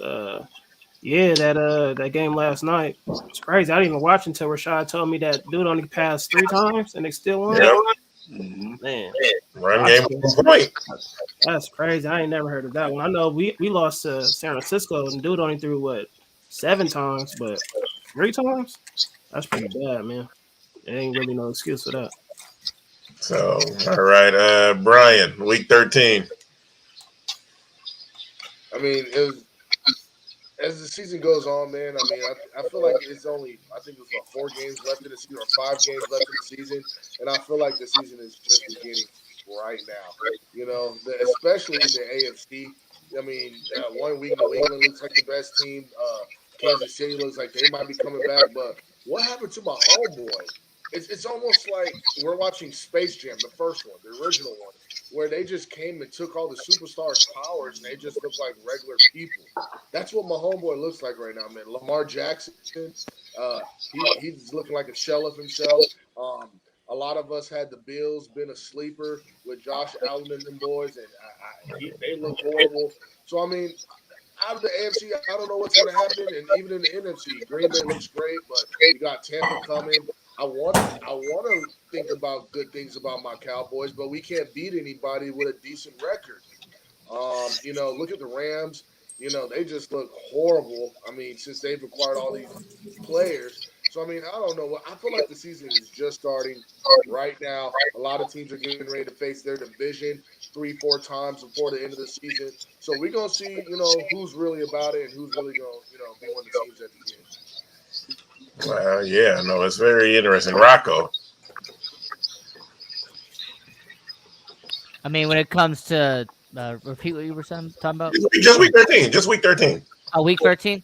Yeah, that game last night was crazy. I didn't even watch until Rashad told me that dude only passed 3 times and they still won. Yep. Man, run game point. That's crazy. I ain't never heard of that one. I know we lost to San Francisco and dude only threw 7 times, but 3 times. That's pretty bad, man. There ain't really no excuse for that. So, all right, Brian, week 13. I mean, it was, as the season goes on, man. I mean, I feel like it's only, I think it's 4 games left in the season or 5 games left in the season, and I feel like the season is just beginning right now. You know, especially in the AFC. I mean, 1 week New England looks like the best team. Kansas City looks like they might be coming back, but what happened to my homeboy? It's almost like we're watching Space Jam, the first one, the original one, where they just came and took all the superstars' powers and they just look like regular people. That's what my homeboy looks like right now, man. Lamar Jackson, he's looking like a shell of himself. A lot of us had the Bills been a sleeper with Josh Allen and them boys, and they look horrible. So, I mean, out of the AFC, I don't know what's going to happen, and even in the NFC, Green Bay looks great, but you got Tampa coming. I want to think about good things about my Cowboys, but we can't beat anybody with a decent record. You know, look at the Rams. You know, they just look horrible. I mean, since they've acquired all these players. So I mean, I don't know. I feel like the season is just starting right now. A lot of teams are getting ready to face their division 3-4 times before the end of the season. So we're gonna see, who's really about it and who's really gonna, be one of the teams at the end. Well, yeah, no, it's very interesting. Rocco. I mean, when it comes to repeat what you were talking about. Just week 13. Just week 13. Oh, week 13.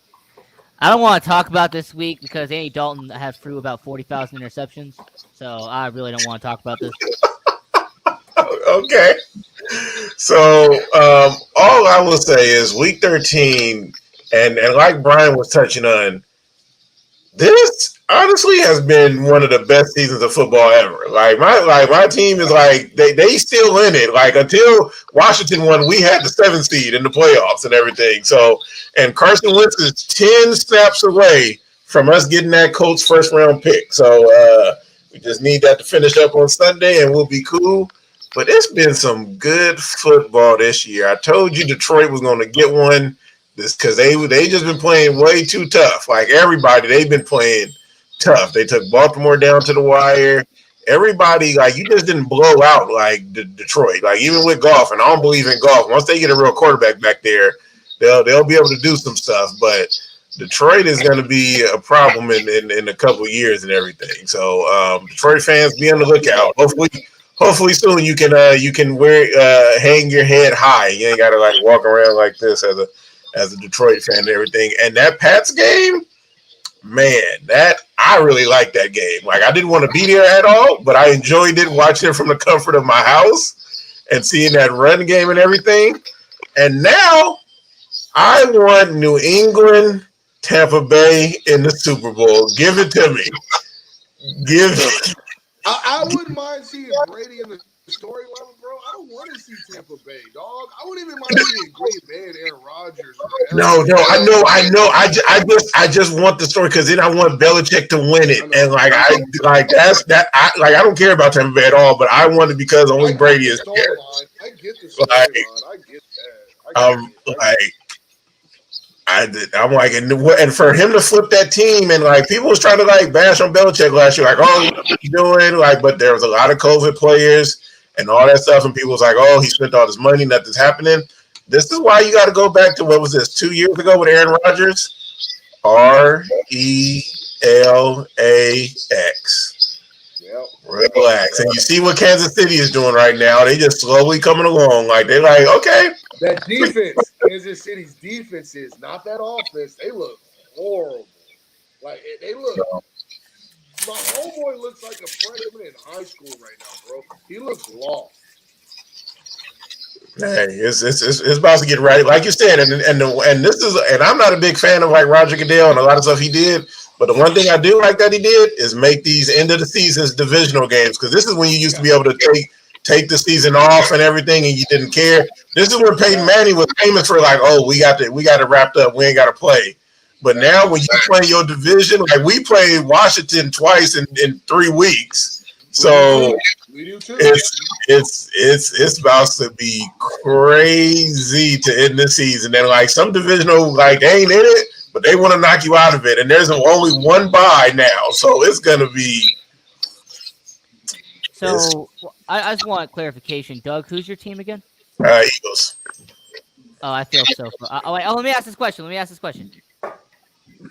I don't want to talk about this week because Andy Dalton has threw about 40,000 interceptions. So I really don't want to talk about this. Okay. So all I will say is week 13, and like Brian was touching on, this honestly has been one of the best seasons of football ever. Like my team is like they still in it. Like until Washington won, we had the 7th seed in the playoffs and everything. So and Carson Wentz is 10 snaps away from us getting that Colts first round pick. So we just need that to finish up on Sunday and we'll be cool. But it's been some good football this year. I told you Detroit was going to get one. This because they just been playing way too tough. Like everybody, they've been playing tough. They took Baltimore down to the wire. Everybody, like you just didn't blow out like Detroit. Like even with golf, and I don't believe in golf. Once they get a real quarterback back there, they'll be able to do some stuff. But Detroit is going to be a problem in a couple of years and everything. So Detroit fans, be on the lookout. Hopefully soon you can wear hang your head high. You ain't got to like walk around like this as a Detroit fan and everything. And that Pats game, man, that I really liked that game. Like I didn't want to be there at all, but I enjoyed it watching it from the comfort of my house and seeing that run game and everything. And now I want New England, Tampa Bay in the Super Bowl. Give it to me. I wouldn't mind seeing Brady in the storyline, bro. I don't want to see Tampa Bay, dog. I wouldn't even mind seeing Green Bay and Aaron Rodgers. No, I know. I just want the story because then I want Belichick to win it, and I don't care about Tampa Bay at all, but I want it because only Brady is there. I get the storyline. I get that. I'm like, and for him to flip that team, and like people was trying to like bash on Belichick last year, like, oh, what you doing? Like, but there was a lot of COVID players and all that stuff, and people was like, oh, he spent all this money, nothing's happening. This is why you got to go back to what was this 2 years ago with Aaron Rodgers? RELAX. Yep. Relax, and you see what Kansas City is doing right now. They just slowly coming along. Like they're like, okay. That defense, Kansas City's defense is not that offense. They look horrible. Like they look. My homeboy looks like a freshman in high school right now, bro. He looks lost. Hey, it's about to get right, like you said, and this is, and I'm not a big fan of like Roger Goodell and a lot of stuff he did, but the one thing I do like that he did is make these end of the seasons divisional games because this is when you used to be able to take the season off and everything, and you didn't care. This is when Peyton Manning was famous for like, oh, we got it wrapped up, we ain't got to play. But now when you play your division, like we played Washington twice in 3 weeks, so we do too. It's about to be crazy to end this season. And like some divisional, like they ain't in it, but they want to knock you out of it. And there's only one bye now, so it's gonna be. So I just want clarification, Doug. Who's your team again? Eagles. Oh, I feel so. Let me ask this question.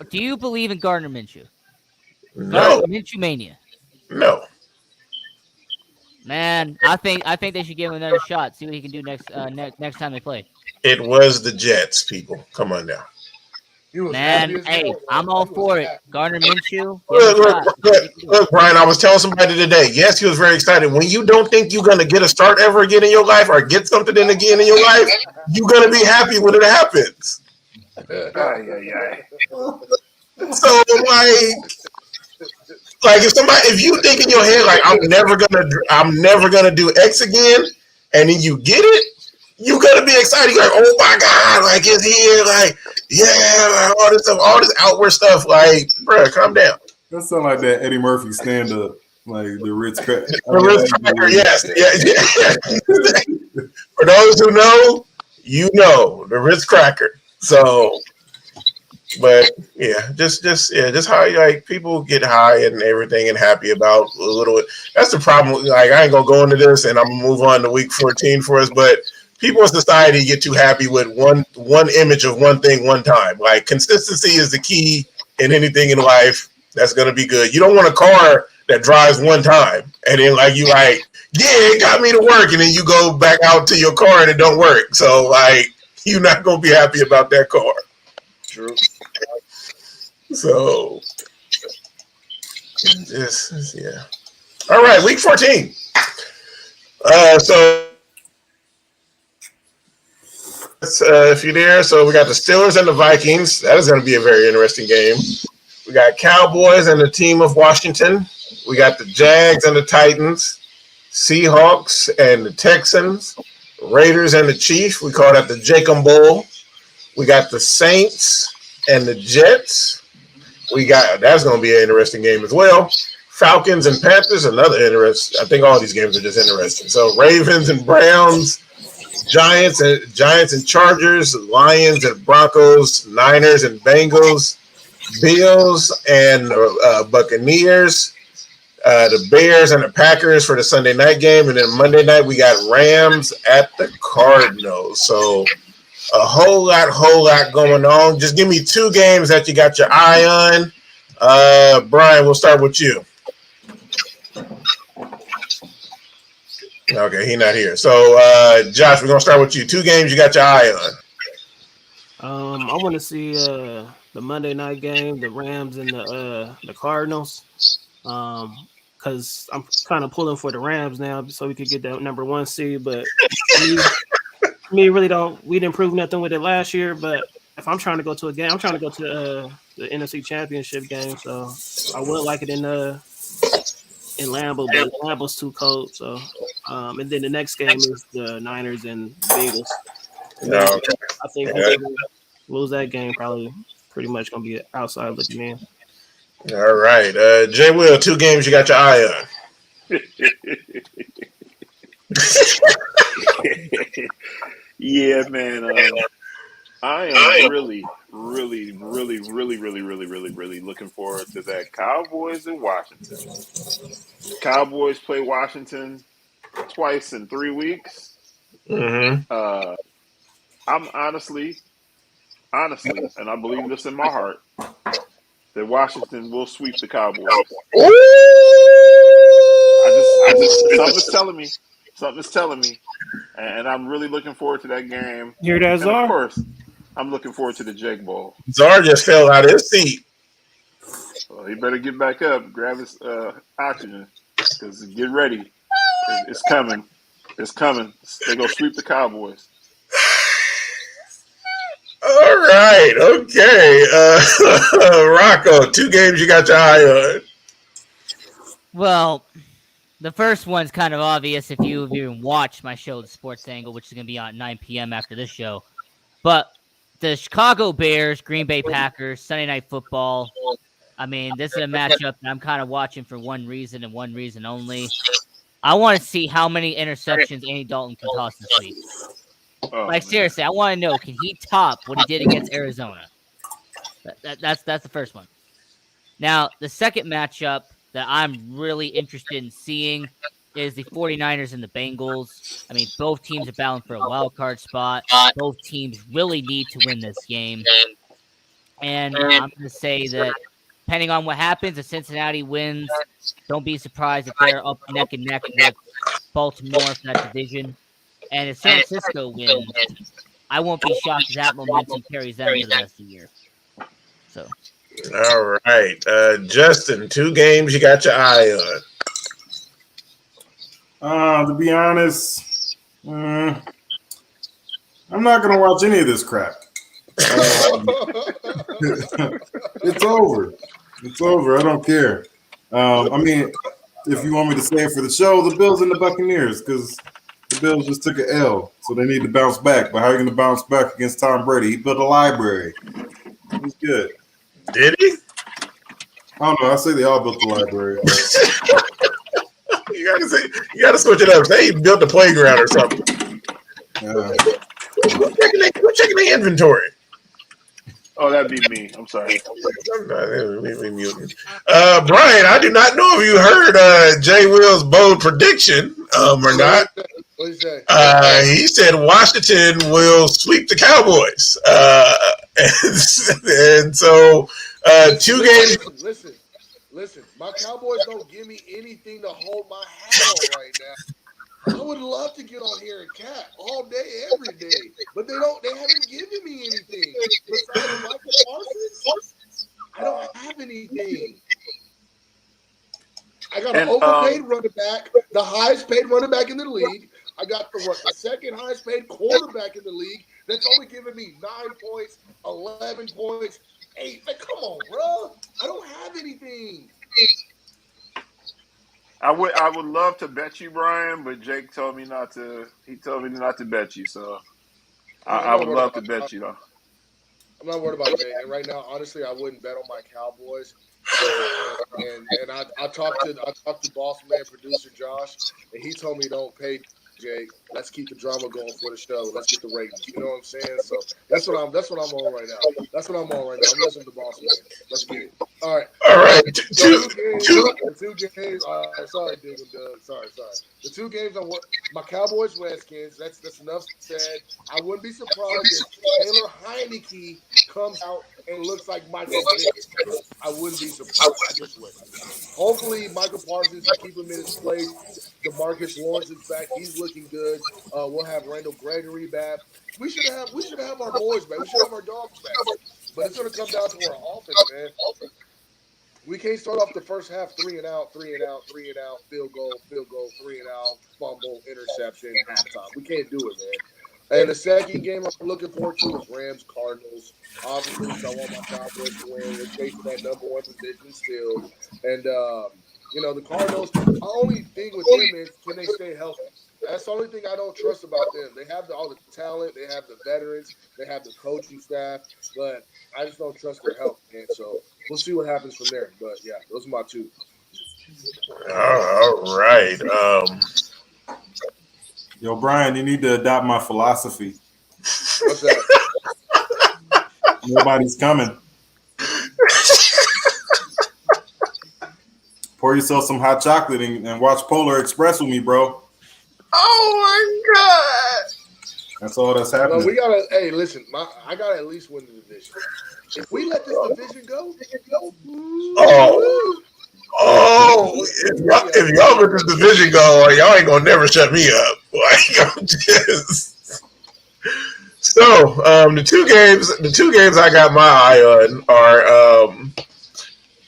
Do you believe in Gardner Minshew? No. Minshew mania. No. Man, I think they should give him another shot. See what he can do next time they play. It was the Jets, people. Come on now. Man, hey, I'm all for it. Gardner Minshew. Look, Brian, I was telling somebody today, yes, he was very excited. When you don't think you're going to get a start ever again in your life or get something again in your life, you're going to be happy when it happens. So, like if you think in your head, like, I'm never gonna do X again, and then you get it, you're gonna be excited. You're like, oh my God, like it's here, like, yeah, like, all this stuff, all this outward stuff, like, bro, calm down. That sounds like that Eddie Murphy stand up, like the Ritz Cracker. The Ritz Cracker, yes. For those who know, you know, the Ritz Cracker. So But yeah, just how like people get high and everything and happy about a little. That's the problem. Like I ain't gonna go into this, and I'm gonna move on to week 14 for us. But people in society get too happy with one image of one thing one time. Like consistency is the key in anything in life. That's gonna be good. You don't want a car that drives one time and then like you like, yeah, it got me to work, and then you go back out to your car and it don't work. So like you're not gonna be happy about that car. True. So, this, yeah. All right, week 14. So, if you're there, so we got the Steelers and the Vikings. That is going to be a very interesting game. We got Cowboys and the team of Washington. We got the Jags and the Titans, Seahawks and the Texans, Raiders and the Chiefs. We call that the Jacob Bowl. We got the Saints and the Jets. That's going to be an interesting game as well. Falcons and Panthers, another interesting. I think all these games are just interesting. So Ravens and Browns, Giants and Chargers, Lions and Broncos, Niners and Bengals, Bills and Buccaneers, the Bears and the Packers for the Sunday night game, and then Monday night we got Rams at the Cardinals. So a whole lot going on. Just give me two games that you got your eye on. Brian, we'll start with you. Okay, he's not here. So, Josh, we're going to start with you. Two games you got your eye on. I want to see the Monday night game, the Rams and the Cardinals. Because I'm kind of pulling for the Rams now so we could get that number 1 seed. But we didn't prove nothing with it last year. But if I'm trying to go to a game, I'm trying to go to the NFC Championship game. So I would like it in Lambeau, but Lambeau's too cold. So, and then the next game is the Niners and Bengals. Okay. I think whoever lose that game probably pretty much gonna be outside looking in. All right, Jay Will, two games you got your eye on. Yeah, man. I am really looking forward to that Cowboys in Washington. Cowboys play Washington twice in 3 weeks. Mm-hmm. I'm honestly, and I believe this in my heart, that Washington will sweep the Cowboys. Something's telling me, and I'm really looking forward to that game. Hear that, Czar? Of course, I'm looking forward to the Jake Bowl. Czar just fell out of his seat. Well, he better get back up, grab his oxygen, because get ready. It's coming. It's coming. They're going to sweep the Cowboys. All right. Okay. Rocco, two games you got your eye on. Well, the first one's kind of obvious if you've even watched my show, The Sports Angle, which is going to be on 9 p.m. after this show. But the Chicago Bears, Green Bay Packers, Sunday Night Football. I mean, this is a matchup that I'm kind of watching for one reason and one reason only. I want to see how many interceptions Andy Dalton can toss this week. Seriously, I want to know, can he top what he did against Arizona? That's the first one. Now, the second matchup that I'm really interested in seeing is the 49ers and the Bengals. I mean, both teams are battling for a wild card spot. Both teams really need to win this game. And I'm going to say that depending on what happens, if Cincinnati wins, don't be surprised if they're up neck and neck with Baltimore for that division. And if San Francisco wins, I won't be shocked if that momentum carries them for the rest of the year. So, all right, Justin, two games you got your eye on. To be honest, I'm not gonna watch any of this crap. It's over. It's over. I don't care. I mean, if you want me to say it for the show, the Bills and the Buccaneers, because the Bills just took an L, so they need to bounce back. But how are you going to bounce back against Tom Brady? He built a library. He's good. Did he? I don't know. I say they all built the library. You gotta switch it up. Say he built a playground or something. Who's checking the inventory? Oh, that'd be me. I'm sorry. We muting. Brian, I do not know if you heard Jay Will's bold prediction or not. What did he say? He said Washington will sweep the Cowboys. And so 2 games. Listen. My Cowboys don't give me anything to hold my hat on right now. I would love to get on here and cap all day, every day, but they haven't given me anything besides Michael Parsons. I don't have anything. I got an overpaid running back, the highest paid running back in the league. I got the second highest paid quarterback in the league. That's only giving me 9 points, 11 points, 8. Like, come on, bro. I don't have anything. I would love to bet you, Brian, but Jake told me not to. He told me not to bet you, so I would love to bet you though. I'm not worried about Jake. And right now, honestly, I wouldn't bet on my Cowboys. And I talked to boss man producer Josh, and he told me don't pay Jake. Let's keep the drama going for the show. Let's get the ratings. You know what I'm saying? So that's what I'm on right now. That's what I'm on right now. I'm listening to boss man. Let's get it. All right. Two games. Sorry, Diggle Doug. Sorry. The 2 games on my Cowboys Redskins. That's enough said. I wouldn't be surprised if Taylor Heineke comes out and looks like Michael Vick. I wouldn't be surprised. I just wouldn't. Hopefully, Michael Parsons will keep him in his place. DeMarcus Lawrence is back. He's looking good. We'll have Randall Gregory back. We should have our boys back. We should have our dogs back. But it's going to come down to our offense, man. We can't start off the first half 3 and out, field goal, 3 and out, fumble, interception, halftime. We can't do it, man. And the second game I'm looking forward to is Rams Cardinals. Obviously, I want my Cowboys to win. We're chasing that number 1 position still. And the Cardinals, the only thing with them is can they stay healthy? That's the only thing I don't trust about them. They have all the talent, they have the veterans, they have the coaching staff, but I just don't trust their health, man. So we'll see what happens from there. But yeah, those are my 2. All right. Yo, Brian, you need to adopt my philosophy. What's that? Nobody's coming. Pour yourself some hot chocolate and watch Polar Express with me, bro. Oh my God! That's all that's happening. Well, we gotta. Hey, listen, I gotta at least win the division. If we let this division go, if y'all let this division go, y'all ain't gonna never shut me up. Like, I'm just. So the two games I got my eye on are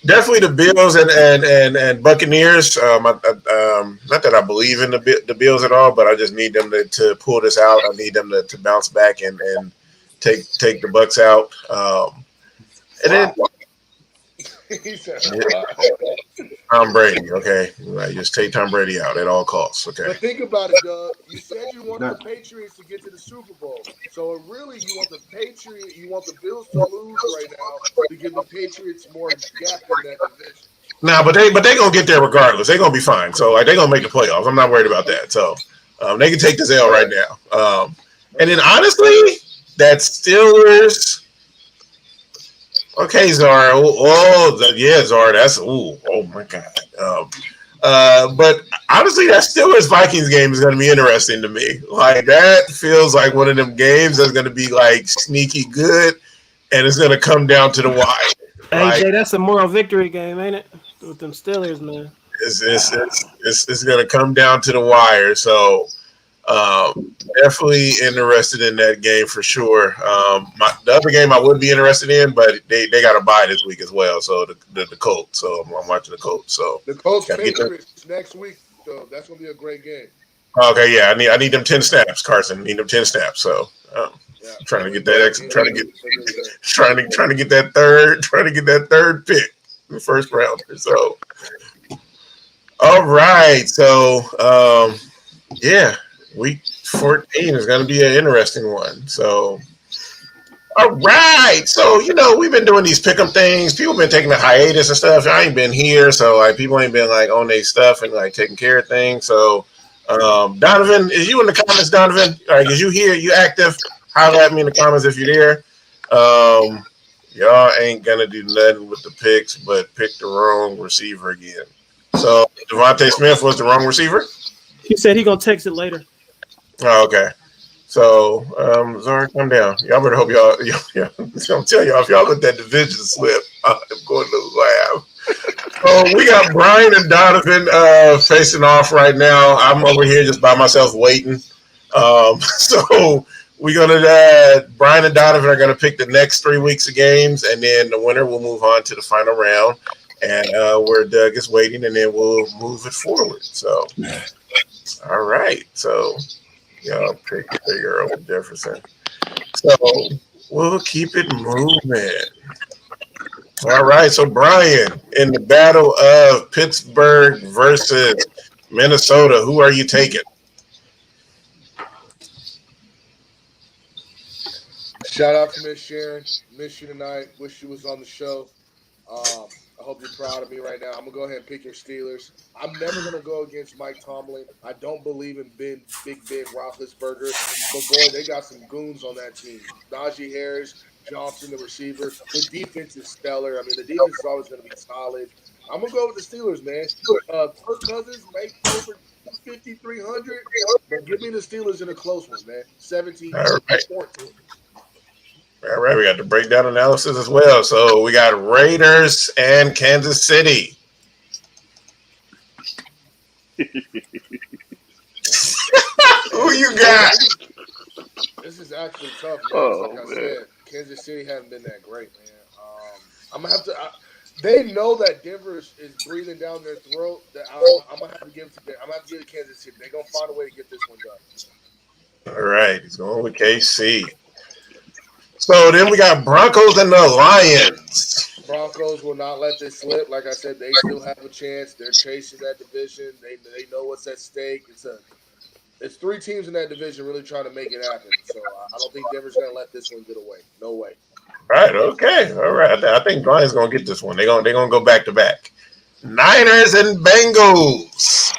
definitely the Bills and Buccaneers. Not that I believe in the Bills at all, but I just need them to pull this out. I need them to bounce back and take the Bucs out. And then he said, Tom Brady. Okay, like, just take Tom Brady out at all costs. Okay. But think about it, Doug. You said you want the Patriots to get to the Super Bowl, so really you want the Bills to lose right now to give the Patriots more gap in that division. Nah, but they gonna get there regardless. They're gonna be fine. So like, they're gonna make the playoffs. I'm not worried about that. So they can take this L right now. And then honestly, that Steelers. Okay, Zara. Zara. That's oh my God. But honestly, that Steelers Vikings game is going to be interesting to me. Like, that feels like one of them games that's going to be like sneaky good, and it's going to come down to the wire. Hey, Jay, that's a moral victory game, ain't it? With them Steelers, man. It's going to come down to the wire. So definitely interested in that game for sure. The other game I would be interested in, but they got a bye this week as well. So the Colts. So I'm watching the Colts. So the Colts Patriots next week, so that's gonna be a great game. Okay, yeah, I need them 10 snaps, Carson. I need them 10 snaps. So trying to get that trying to get that third pick, the first rounder. So all right, so yeah. Week 14 is going to be an interesting one. So, all right. So, we've been doing these pick'em things. People been taking a hiatus and stuff. I ain't been here, so like people ain't been like on their stuff and like taking care of things. So, Donovan, is you in the comments, Donovan? All right, is you here? You active? Holler at me in the comments if you're there. y'all ain't gonna do nothing with the picks, but pick the wrong receiver again. So Devontae Smith was the wrong receiver. He said he gonna text it later. Oh, okay. So, Zara, come down. Y'all better hope y'all. I'm telling y'all, if y'all let that division slip, I'm going to lose laugh. So we got Brian and Donovan facing off right now. I'm over here just by myself waiting. So we're gonna Brian and Donovan are gonna pick the next 3 weeks of games, and then the winner will move on to the final round. And where Doug is waiting, and then we'll move it forward. So, all right. So y'all pick Earl Jefferson. So we'll keep it moving. All right. So Brian, in the battle of Pittsburgh versus Minnesota, who are you taking? Shout out to Miss Sharon. Miss you tonight. Wish you was on the show. I hope you're proud of me right now. I'm gonna go ahead and pick your Steelers. I'm never gonna go against Mike Tomlin. I don't believe in Big Ben Roethlisberger, but boy, they got some goons on that team. Najee Harris, Johnson, the receiver. The defense is stellar. I mean, the defense is always gonna be solid. I'm gonna go with the Steelers, man. Kirk Cousins may throw for 5,300, but give me the Steelers in a close one, man. 17-14. All right, we got the breakdown analysis as well. So we got Raiders and Kansas City. Who you got? This is actually tough, man. Oh, Like I said, Kansas City hasn't been that great, man. I'm gonna have to. They know that Denver is breathing down their throat. That I'm gonna have to give it to them. I'm gonna have to give it to Kansas City. They're gonna find a way to get this one done. All right, he's going with KC. So then we got Broncos and the Lions. Broncos will not let this slip. Like I said, they still have a chance. They're chasing that division. They know what's at stake. It's 3 teams in that division really trying to make it happen. So I don't think Denver's gonna let this one get away. No way. Right. Okay. All right. I think Lions gonna get this one. They're gonna go back to back. Niners and Bengals.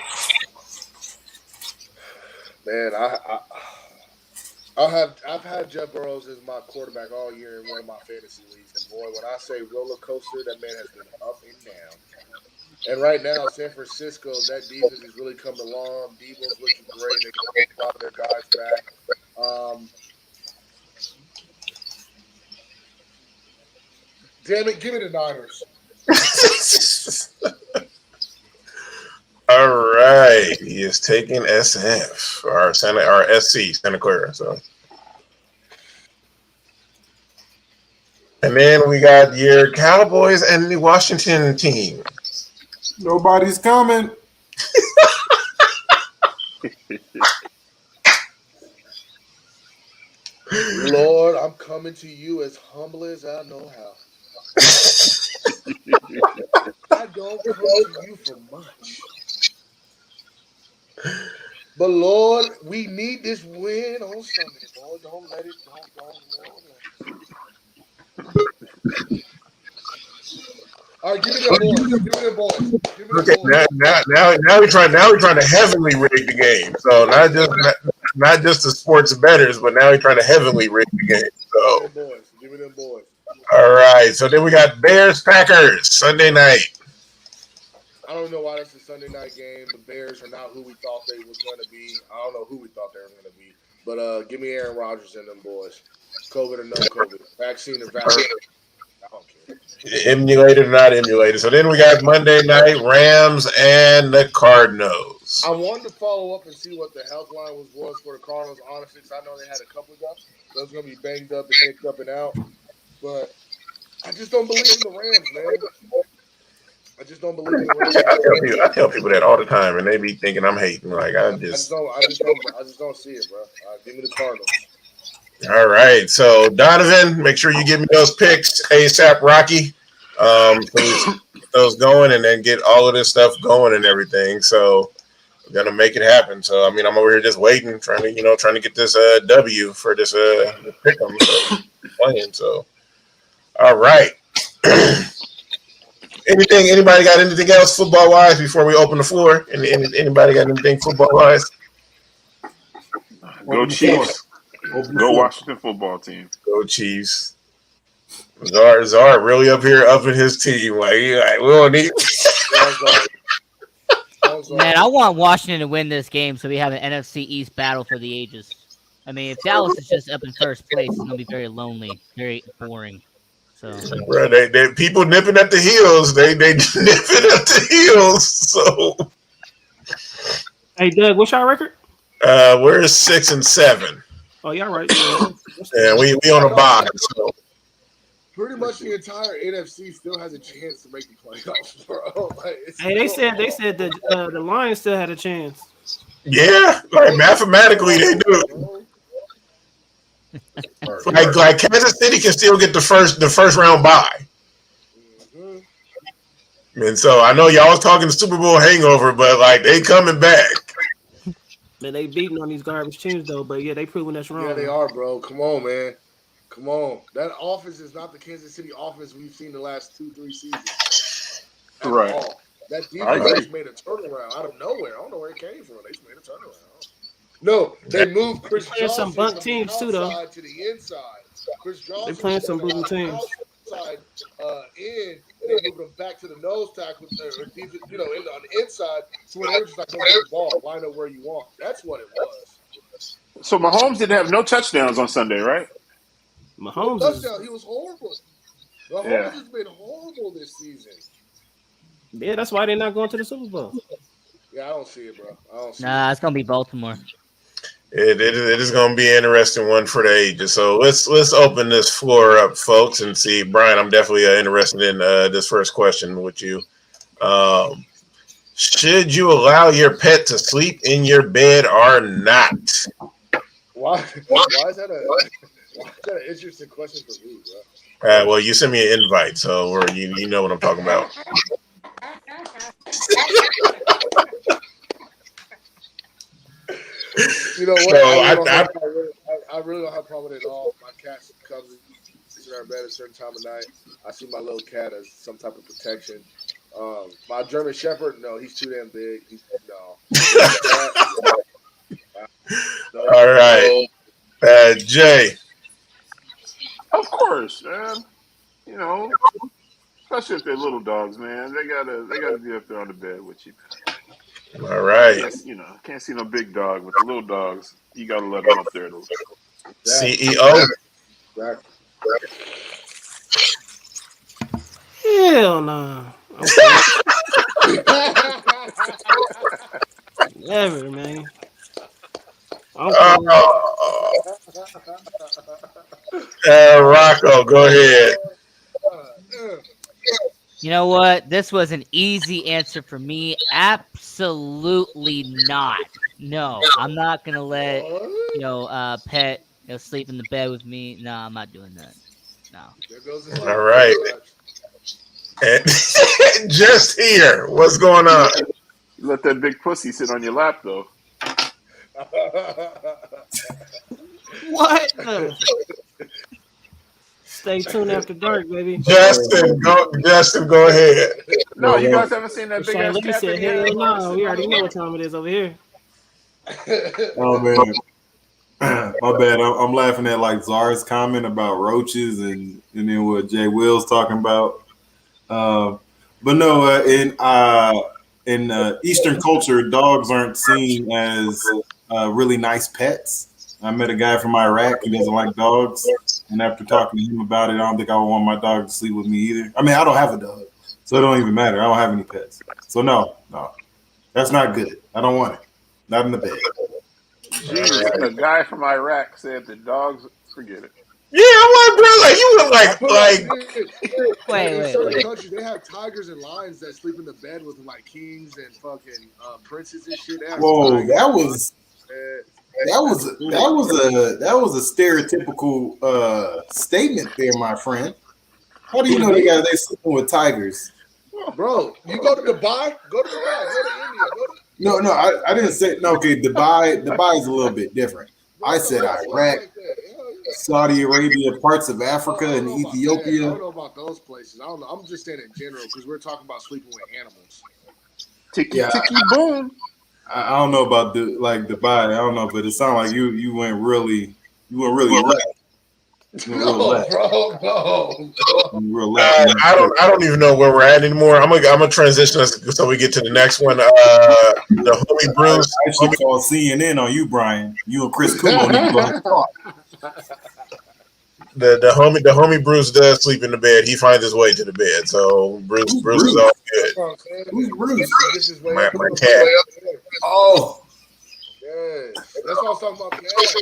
Man, I've had Jeff Burrows as my quarterback all year in one of my fantasy leagues, and boy, when I say roller coaster, that man has been up and down. And right now, San Francisco, that defense is really coming along. Debo's looking great. They got a lot of their guys back. Damn it, give me the Niners. All right, he is taking SF or SC Santa Clara. So, and then we got your Cowboys and the Washington team. Nobody's coming. Lord, I'm coming to you as humble as I know how. I don't come to you for much. But Lord, we need this win on Sunday. Lord, don't let it. All right, give me them boys. Okay, now we're trying to heavily rig the game. So not just the sports bettors, but now we're trying to heavily rig the game. So give me them boys. All right. So then we got Bears Packers Sunday night. I don't know why that's a Sunday night game. The Bears are not who we thought they was going to be. I don't know who we thought they were going to be. But give me Aaron Rodgers and them boys. COVID or no COVID. Vaccine or vaccine. I don't care. Emulated or not emulated. So then we got Monday night Rams and the Cardinals. I wanted to follow up and see what the health line was for the Cardinals, honestly, because I know they had a couple of guys. Those going to be banged up and nicked up and out. But I just don't believe in the Rams, man. I just don't believe in the Rams. I tell people that all the time, and they be thinking I'm hating. Like I just don't see it, bro. Give me the Cardinals. All right. So Donovan, make sure you give me those picks ASAP, Rocky. Please get those going, and then get all of this stuff going and everything. So we're gonna make it happen. So I mean, I'm over here just waiting, trying to get this W for this pick 'em playing. So all right. Anybody got anything else football wise before we open the floor? Anybody got anything football wise? Go Chiefs. Go Washington football team. Go Chiefs. Czar really up here upping his team. Like we don't need. Man, I want Washington to win this game so we have an NFC East battle for the ages. I mean, if Dallas is just up in first place, it's gonna be very lonely, very boring. So, Bro, they people nipping at the heels. They nipping at the heels. So, Hey, Doug, what's your record? we're 6-7. Oh, y'all right. Yeah, And we on a bye. So. Pretty much the entire NFC still has a chance to make the playoffs, bro. Like, hey, they said that the Lions still had a chance. Yeah, like mathematically they do. Like Kansas City can still get the first round bye. Mm-hmm. And so I know y'all was talking Super Bowl hangover, but like they coming back. Man, they beating on these garbage teams though, but yeah, they proving that's wrong. Yeah, they are, bro. Come on, man. Come on. That offense is not the Kansas City offense we've seen the last 2-3 seasons. Right. All. That defense just made a turnaround out of nowhere. I don't know where it came from. They just made a turnaround. No, they moved Chris Johnson some bunk teams too, though. To the inside. Chris Johnson. They're playing some booty teams. Outside in, and they moved him back to the nose tackle, on the inside. So when they were just like, "Go get the ball, line up where you want." That's what it was. So Mahomes didn't have no touchdowns on Sunday, right? Mahomes he was horrible. Mahomes has been horrible this season. Yeah, that's why they're not going to the Super Bowl. Yeah, I don't see it, bro. It's gonna be Baltimore. It is going to be an interesting one for the ages. So let's open this floor up, folks, and see. Brian, I'm definitely interested in this first question with you. Should you allow your pet to sleep in your bed or not? Why is that an interesting question for me, bro? Well, you sent me an invite, so you know what I'm talking about. You know what? So I really don't have a problem with it at all. My cat comes in our bed at a certain time of night. I see my little cat as some type of protection. My German Shepherd, no, he's too damn big. All right. Jay. Of course, man. You know, especially if they're little dogs, man. They gotta be up there on the bed with you. All right. Can't see no big dog, but the little dogs, you gotta let them up there. CEO. Hell no. Never, man. Rocco, go ahead. You know what? This was an easy answer for me. Absolutely not. No, I'm not gonna let pet sleep in the bed with me. No, I'm not doing that. No. All right. And just here, what's going on? You let that big pussy sit on your lap, though. What? Stay tuned after dark, baby. Justin, go ahead. No, you guys haven't seen that big ass cat said, hell no, we already know what time it is over here. Oh man, my bad. I'm laughing at like Czar's comment about roaches and then what Jay Will's talking about. But no, in Eastern culture, dogs aren't seen as really nice pets. I met a guy from Iraq who doesn't like dogs, and after talking to him about it, I don't think I would want my dog to sleep with me either. I mean, I don't have a dog, so it don't even matter. I don't have any pets, so no, that's not good. I don't want it. Not in the bed. Jeez, the guy from Iraq said the dogs, forget it. Yeah, I'm like, bro, like you were like, wait. In certain countries, they have tigers and lions that sleep in the bed with like kings and fucking princes and shit. Whoa, that was a stereotypical statement there, my friend. How do you know they sleeping with tigers? Bro, you go to Dubai, go to India, No, I didn't say no. Okay, Dubai is a little bit different. I said Iraq, Saudi Arabia, parts of Africa, and Ethiopia. I don't know about those places. I don't know. I'm just saying in general because we're talking about sleeping with animals. Ticky boom. I don't know about Dubai. I don't know, but it sounded like you went really right. No, bro, no. I don't even know where we're at anymore. I'm gonna transition us so we get to the next one. The homie Bruce. I actually called CNN on you, Brian. You and Chris Kulo need to go ahead and talk. The homie Bruce does sleep in the bed. He finds his way to the bed. So Bruce is all good. Who's Bruce? My cat. Oh, Yes. That's what I was talking about. Cats.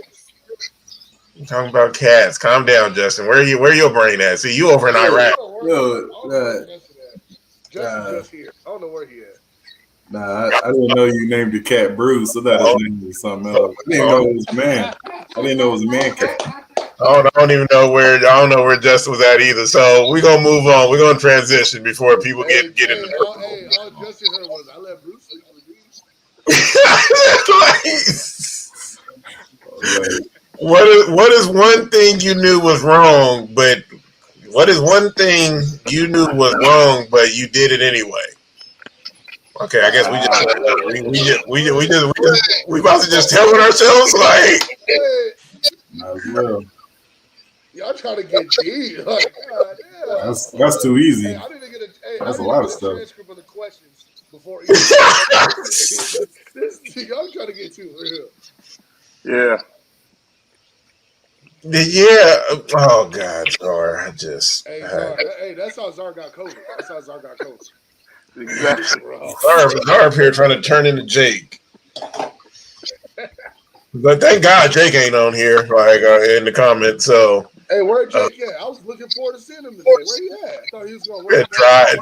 I'm talking about cats. Calm down, Justin. Where your brain at? See, you over in Iraq. Justin just here. I don't know where he at. Nah, I didn't know you named the cat Bruce. I thought his name was something else. I didn't know it was a man. I didn't know it was a man cat. I don't even know where. I don't know where Justin was at either. So we're gonna move on. We're gonna transition before people get in the. All Justin heard was I let Bruce sleep with me. What is one thing you knew was wrong, but what is one thing you knew was wrong, but you did it anyway? Okay, I guess we about to just tell it ourselves like. Y'all trying to get deep? Like, God damn. That's too easy. Hey, I didn't get That's a lot of stuff. Transcript of the questions before. Y'all trying to get too real. Yeah. Yeah. Oh God, Zar. I just. Hey, that's how Zar got COVID. Exactly. Zar up here trying to turn into Jake. But thank God Jake ain't on here, like in the comments. So. Hey, where Jake at? I was looking forward to seeing him today. Where he at? I thought he was going to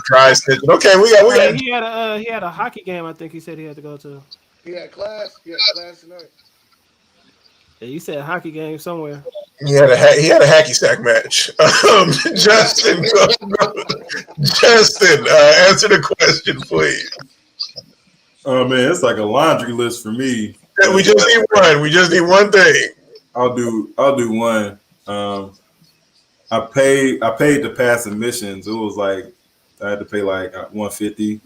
try stitching. Okay, we got. He had a hockey game. I think he said he had to go to. He had class. Tonight. Yeah, you said hockey game somewhere. He had a hacky sack match. Justin, answer the question, please. Oh man, it's like a laundry list for me. We just need one. We just need one thing. I'll do one. I paid to pass admissions. It was like I had to pay like $150,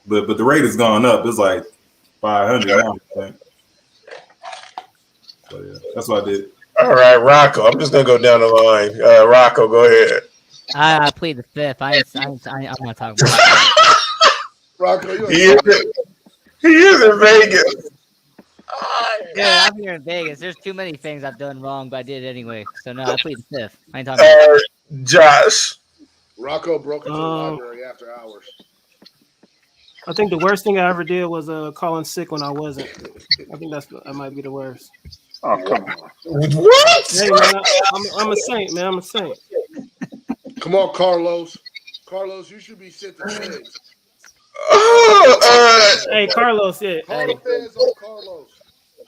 but the rate has gone up. It's like $500 now, I think. So yeah, that's what I did. All right, Rocco. I'm just gonna go down the line. Rocco, go ahead. I plead the fifth. I'm not talking about it. Rocco, he is in Vegas. Yeah, I'm here in Vegas. There's too many things I've done wrong, but I did it anyway. So no, I plead the fifth. I ain't talking about it. Josh. Rocco broke into the library after hours. I think the worst thing I ever did was calling sick when I wasn't. I think that might be the worst. Oh, come on. What? Hey, man, I'm a saint, man. I'm a saint. Come on, Carlos. Carlos, you should be sent to feds. Hey, Carlos, yeah. Call the feds on Carlos.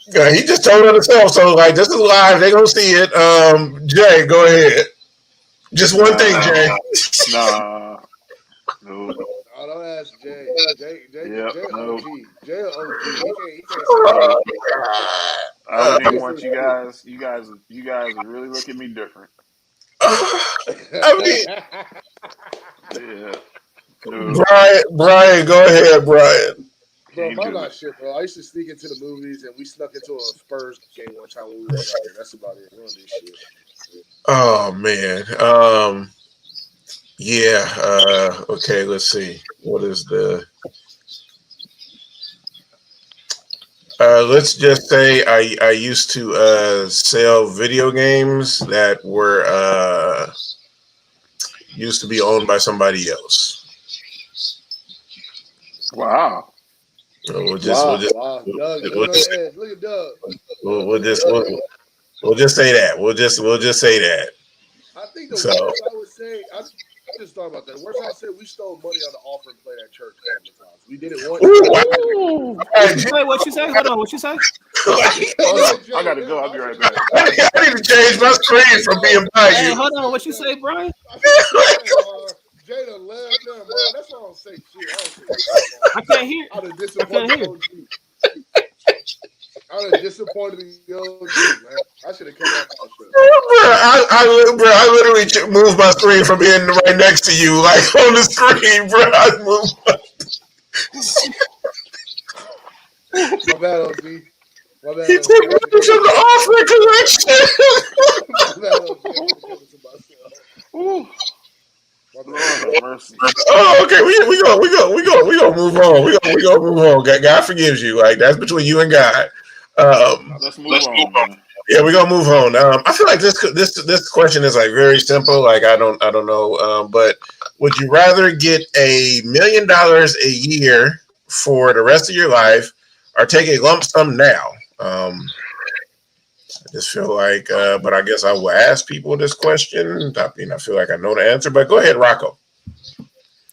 Yeah, he just told on himself. So, like, this is live. They gonna see it. Jay, go ahead. Just one thing, Jay. Nah. No. Oh, don't ask Jay. Jay Yep, OG. Jay OG. He can't I don't even want you guys really look at me different. I mean, yeah. No. Brian, go ahead, Brian. Bro, I'm not shit, bro. I used to sneak into the movies, and we snuck into a Spurs game one time when we were out here. That's about it. We don't do shit. Oh man. Yeah. Okay. Let's see. What is the? Let's just say I used to sell video games that were used to be owned by somebody else. Wow. We'll just Doug, look at Doug. We'll just say that. We'll just say that. I think the worst I would say, I just thought about that. The worst I would say, we stole money on the offering plate at church a couple of times. We did it once. What you say? Hold on. What you say? I gotta go. I'll be right back. I need to change my screen from being by Hey, you. hold on. What you say, Brian? Jada left them, bro. That's why I don't say shit. I can't hear. I'd have disappointed OG. I'd have disappointed the OG, man. I should have come out my shit. I literally moved my screen from being right next to you, like on the screen, bro. I moved My bad, OG. My bad. You took me from the offering collection. My bad, OG. gonna move on. We gonna move on. God forgives you. Like that's between you and God. Let's move on, man. Yeah, we're gonna move on. I feel like this question is like very simple. Like I don't know. But would you rather get $1 million a year for the rest of your life, or take a lump sum now? I just feel like, but I guess I will ask people this question. I mean, I feel like I know the answer, but go ahead, Rocco.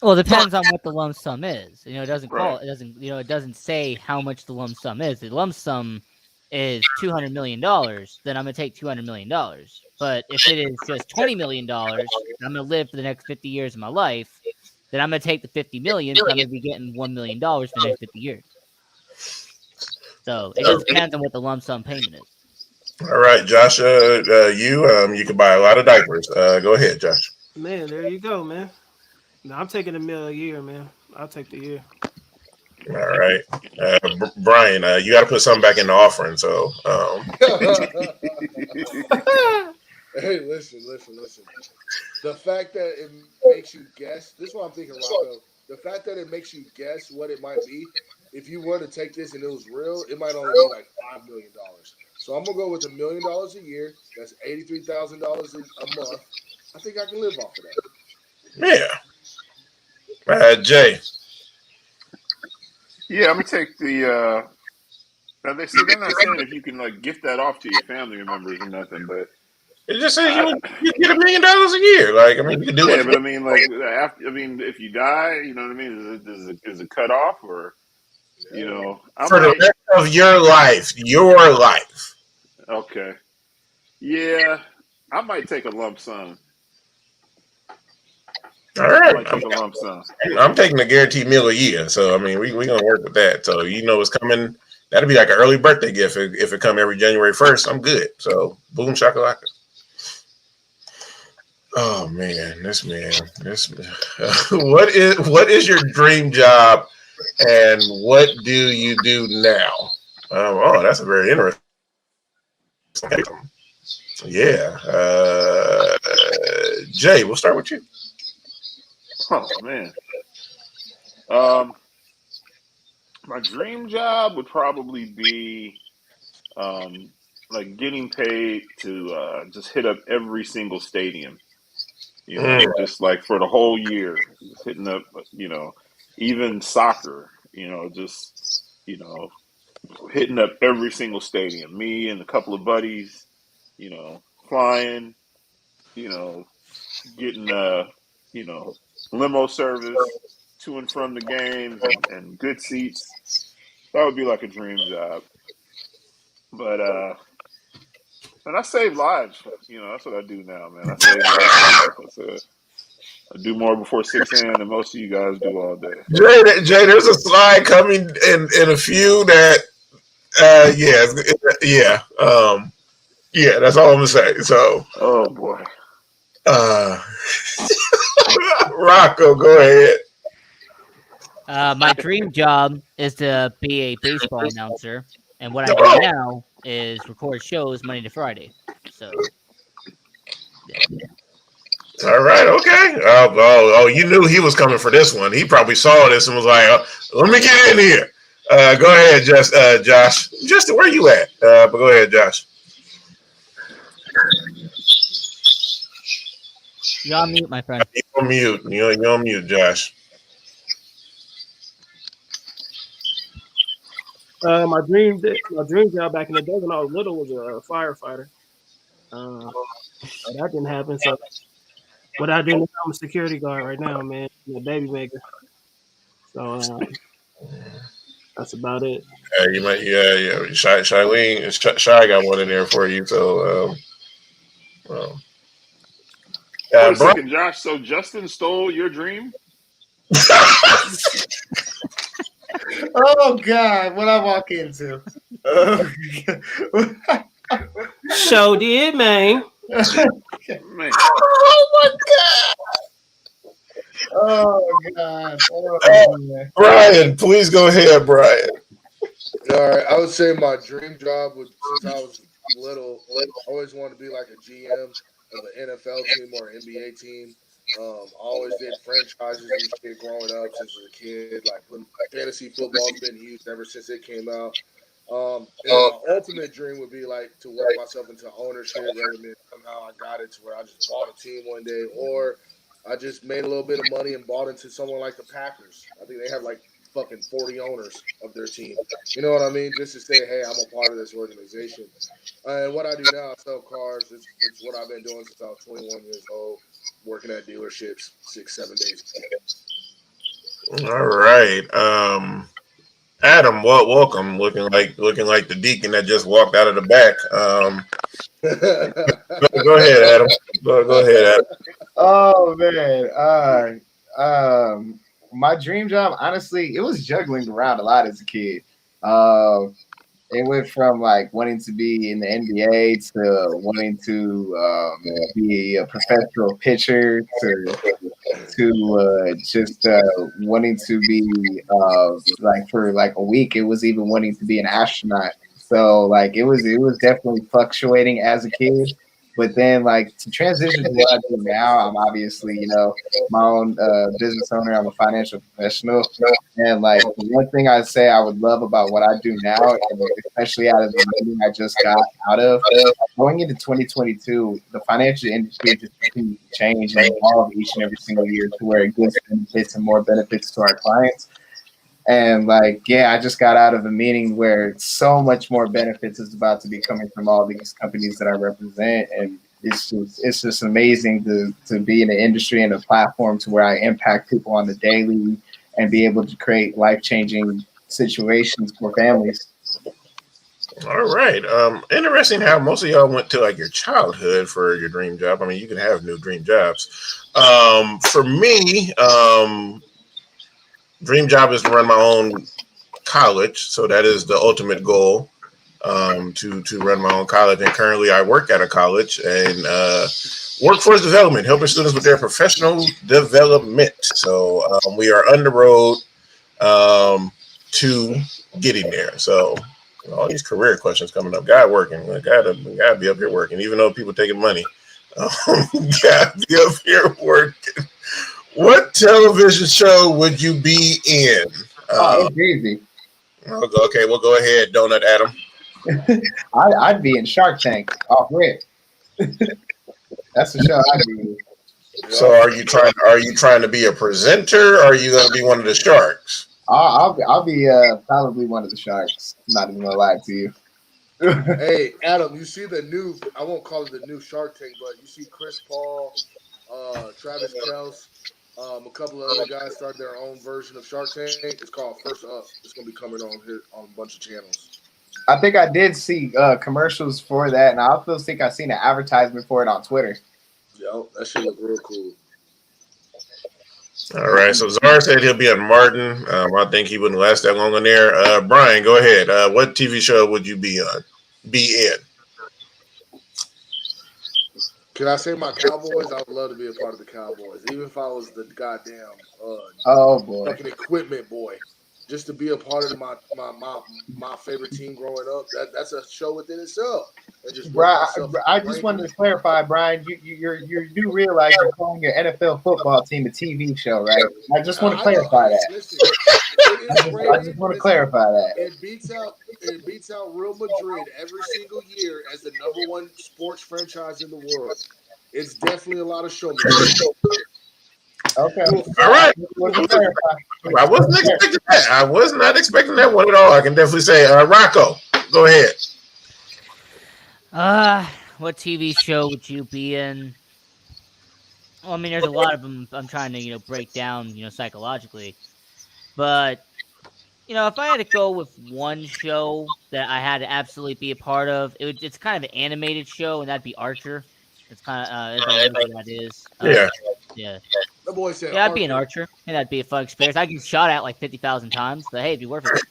Well, it depends on what the lump sum is. It doesn't Right. it doesn't say how much the lump sum is. The lump sum is $200 million, then I'm gonna take $200 million. But if it is just $20 million, I'm gonna live for the next 50 years of my life, then I'm gonna take the 50 million. I'm gonna be getting $1 million for the next 50 years. So it just depends on what the lump sum payment is. All right, Josh. You can buy a lot of diapers. Go ahead, Josh. Man, there you go, man. No, I'm taking $1 million a year, man. I'll take the year. All right, Brian. You got to put something back in the offering. So, Hey, listen. The fact that it makes you guess, this is what I'm thinking, Rocco. The fact that it makes you guess what it might be, if you were to take this and it was real, it might only be like $5 million. So I'm gonna go with $1 million a year. That's $83,000 a month. I think I can live off of that. yeah. Jay. Yeah, I'm gonna take the. Now they're not saying if you can like gift that off to your family members or nothing, but It just says I, you get $1 million a year. Like I mean, you can do yeah, it but I mean, like after, I mean, if you die, you know what I mean? Is it cut off or I for the might. rest of your life. Your life. Okay, yeah, I might take a lump sum. All I right. might take a lump sum. I'm taking a guaranteed meal a year. So I mean, we gonna work with that. So it's coming. That'll be like an early birthday gift if it come every January 1st. I'm good. So boom shakalaka. Oh man, this what is your dream job and what do you do now? That's a very interesting. Yeah, Jay, we'll start with you. Oh man, um, my dream job would probably be like getting paid to just hit up every single stadium. Mm, Just like for the whole year, just hitting up, even soccer, just, you know, hitting up every single stadium. Me and a couple of buddies, flying, you know, getting, you know, limo service to and from the games and good seats. That would be like a dream job. But, and I save lives. That's what I do now, man. I save lives. Like I said. I do more before 6 a.m. than most of you guys do all day. Jay, there's a slide coming in a few that yeah, that's all I'm gonna say. So, Oh boy. uh, Rocco, go ahead. My dream job is to be a baseball announcer, and what I do now is record shows Monday to Friday. So, yeah. All right, okay. You knew he was coming for this one. He probably saw this and was like, "Let me get in here." Go ahead, Josh. Justin, where you at? But go ahead, Josh. You're on mute, my friend. You're on mute. You're on mute, Josh. My dream job back in the day when I was little was a firefighter. That didn't happen. So what I do now, I'm a security guard right now, man. I'm a baby maker. So that's about it. You might, yeah. Shy got one in there for you. So, Wait a Brian. second, Josh. So Justin stole your dream? Oh God, what I walk into? Show did, man. Man. Oh my God. Oh God. Oh, man. Brian, please go ahead, Brian. All right, I would say my dream job would, since I was little, I always wanted to be like a GM of an NFL team or an NBA team. Always did franchises and shit growing up since as a kid. Like fantasy football's been huge ever since it came out. And my ultimate dream would be like to work myself into ownership rather than somehow I got it to where I just bought a team one day, or I just made a little bit of money and bought into someone like the Packers. I think they have like fucking 40 owners of their team. You know what I mean? Just to say, hey, I'm a part of this organization. And what I do now, I sell cars. It's what I've been doing since I was 21 years old, working at dealerships 6-7 days. All right. Adam, welcome. Looking like the deacon that just walked out of the back. Go ahead, Adam. Go ahead, Adam. Oh man. My dream job, honestly, it was juggling around a lot as a kid. It went from like wanting to be in the NBA to wanting to be a professional pitcher to just wanting to be like for like a week. It was even wanting to be an astronaut. So like it was definitely fluctuating as a kid. But then like to transition to what I do now, I'm obviously my own business owner. I'm a financial professional, and like the one thing I say I would love about what I do now, and especially out of the meeting I just got out of, going into 2022, the financial industry just continues to change and evolve each and every single year to where it gives benefits and more benefits to our clients. And like, yeah, I just got out of a meeting where so much more benefits is about to be coming from all these companies that I represent. And it's just amazing to be in the industry and a platform to where I impact people on the daily and be able to create life-changing situations for families. All right. Interesting how most of y'all went to like your childhood for your dream job. I mean, you can have new dream jobs. For me, dream job is to run my own college, so that is the ultimate goal. To run my own college, and currently I work at a college and workforce development, helping students with their professional development. So we are on the road to getting there. So all these career questions coming up. God working, gotta be up here working, even though people taking money. Gotta be up here working. What television show would you be in? It's easy. Okay, well, go ahead, Donut Adam. I'd be in Shark Tank off rip. That's the show I'd be in. So, are you trying to be a presenter, or are you going to be one of the sharks? I'll be probably one of the sharks. Not even gonna lie to you. Hey, Adam, you see the new? I won't call it the new Shark Tank, but you see Chris Paul, Travis Kelce, a couple of other guys started their own version of Shark Tank. It's called First Up. It's gonna be coming on here on a bunch of channels. I think I did see commercials for that, and I also think I seen an advertisement for it on Twitter. Yo, that shit look real cool. All right, so Czar said he'll be on Martin. I think he wouldn't last that long on there. Brian, go ahead. What TV show would you be in? Can I say my Cowboys? I would love to be a part of the Cowboys, even if I was the goddamn oh boy, fucking equipment boy. Just to be a part of my favorite team growing up. That's a show within itself. Brian, I just wanted to clarify, Brian. You do realize you're calling your NFL football team a TV show, right? I just want to clarify that. Listen, I just want to clarify that. It beats out Real Madrid every single year as the number one sports franchise in the world. It's definitely a lot of showmanship. Okay. All right. I wasn't expecting that. I was not expecting that one at all. I can definitely say, Rocco, go ahead. What TV show would you be in? Well, I mean, there's a lot of them. I'm trying to, break down, psychologically. But, if I had to go with one show that I had to absolutely be a part of, it's kind of an animated show, and that'd be Archer. It's kind of, everybody knows what that is. Yeah. The boy said, yeah, I'd be an archer, and that'd be a fun experience. I get shot at like 50,000 times, but hey, it'd be worth it.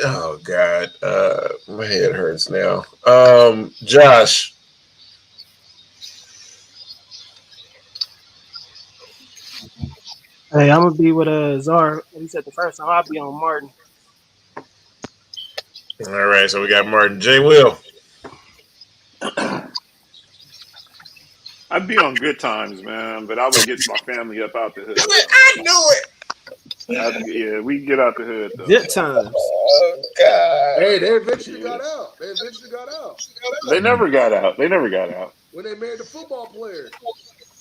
Oh God, my head hurts now. Josh. Hey, I'm gonna be with Czar. He said the first time I'll be on Martin. All right, so we got Martin. J. Will. I'd be on Good Times, man, but I would get my family up out the hood. I knew it. Yeah, we can get out the hood though. Good times. Oh God. Hey, they eventually got out. They never got out. They never got out. When they married the football player.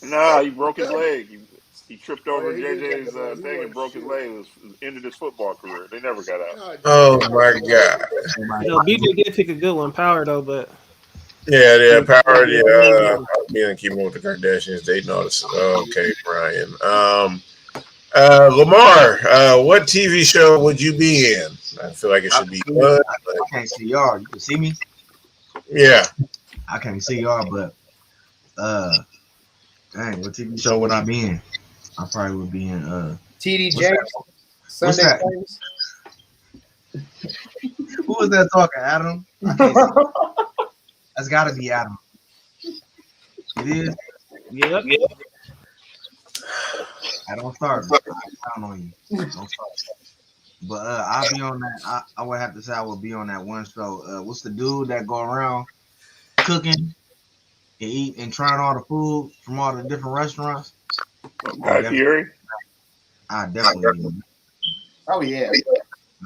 Nah, he broke his leg. He tripped Oh, over yeah, he did JJ's that, man. He thing and wasn't broke his shit. leg. It ended his football career. They never got out. God Oh damn. my God. You know, BJ did pick a good one, Power though, but Yeah, power. Yeah, Yeah, being keeping with the Kardashians, they notice. Okay, Brian. Lamar, what TV show would you be in? I feel like it should be fun. I can't see y'all. You can see me? Yeah. I can't see y'all, but dang, what TV show would I be in? I probably would be in TD what's Jakes, What's Sunday that? Service. Who was that talking? Adam? I can't see. That's gotta be Adam. It is. yep. I don't start. I count on you. Don't start. But I'll be on that. I would have to say I would be on that one show. What's the dude that go around cooking and eat and trying all the food from all the different restaurants? Guy Fieri. I definitely do. Oh yeah.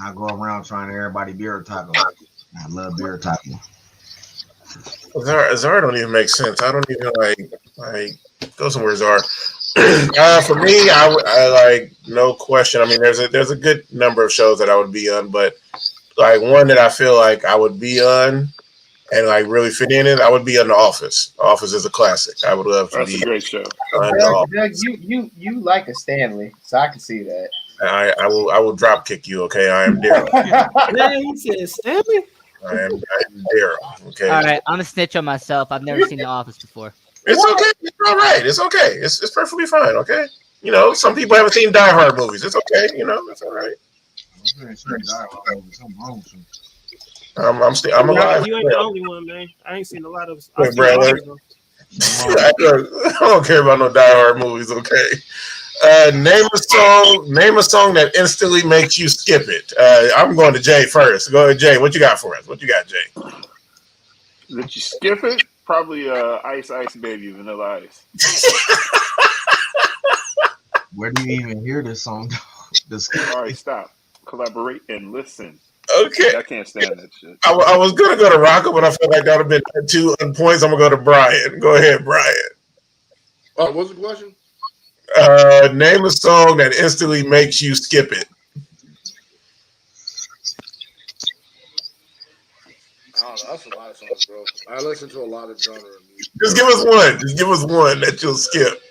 I go around trying everybody beer taco. I love beer taco. Czar don't even make sense. I don't even like go somewhere, Czar. For me, I like no question. I mean, there's a good number of shows that I would be on, but like one that I feel like I would be on and like really fit in it, I would be on The Office. The Office is a classic. I would love to That's be a great show. on The Office. Doug, you like a Stanley, so I can see that. I will drop kick you. Okay, I am Daryl. Man, he said Stanley. I am Daryl. Okay. All right, I'm a snitch on myself. I've never seen The Office before. It's okay. It's all right. It's okay. It's perfectly fine. Okay. You know, some people haven't seen Die Hard movies. It's okay. You know, it's all right. I'm alive. You ain't the only one, man. I ain't seen a lot of. Wait, Brad, I don't care about no Die Hard movies. Okay. Name a song that instantly makes you skip it. I'm going to Jay first. Go ahead, Jay. What you got for us? What you got, Jay? Did you skip it? Probably Ice Ice Baby, Vanilla Ice. Where do you even hear this song? All right, stop. Collaborate and listen. Okay. I can't stand that shit. I was going to go to Rocco, but I felt like that would have been 2 points. I'm going to go to Brian. Go ahead, Brian. What's the question? Name a song that instantly makes you skip it. I don't know. That's a lot of songs, bro. I listen to a lot of genre music. Just give us one. Just give us one that you'll skip.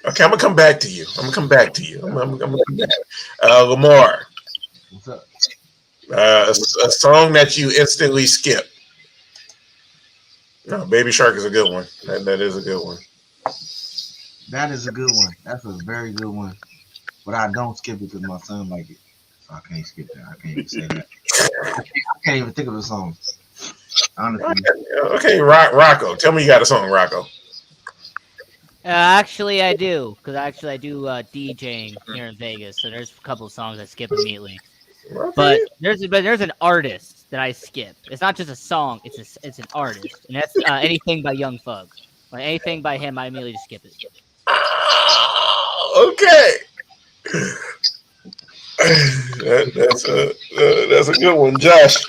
Okay, I'm gonna come back to you. I'm gonna come back. Lamar. What's up? A song that you instantly skip. No, Baby Shark is a good one. That is a good one. That is a good one. That's a very good one. But I don't skip it because my son like it. So I can't skip that. I can't even say that. I can't even think of a song. Honestly. Okay, Rocco. Tell me you got a song, Rocco. Actually, I do, because I do DJing here in Vegas, so there's a couple of songs I skip immediately. Okay. But there's an artist that I skip. It's not just a song; it's an artist, and that's anything by Young Thug. Like anything by him, I immediately just skip it. Okay. That's a good one, Josh.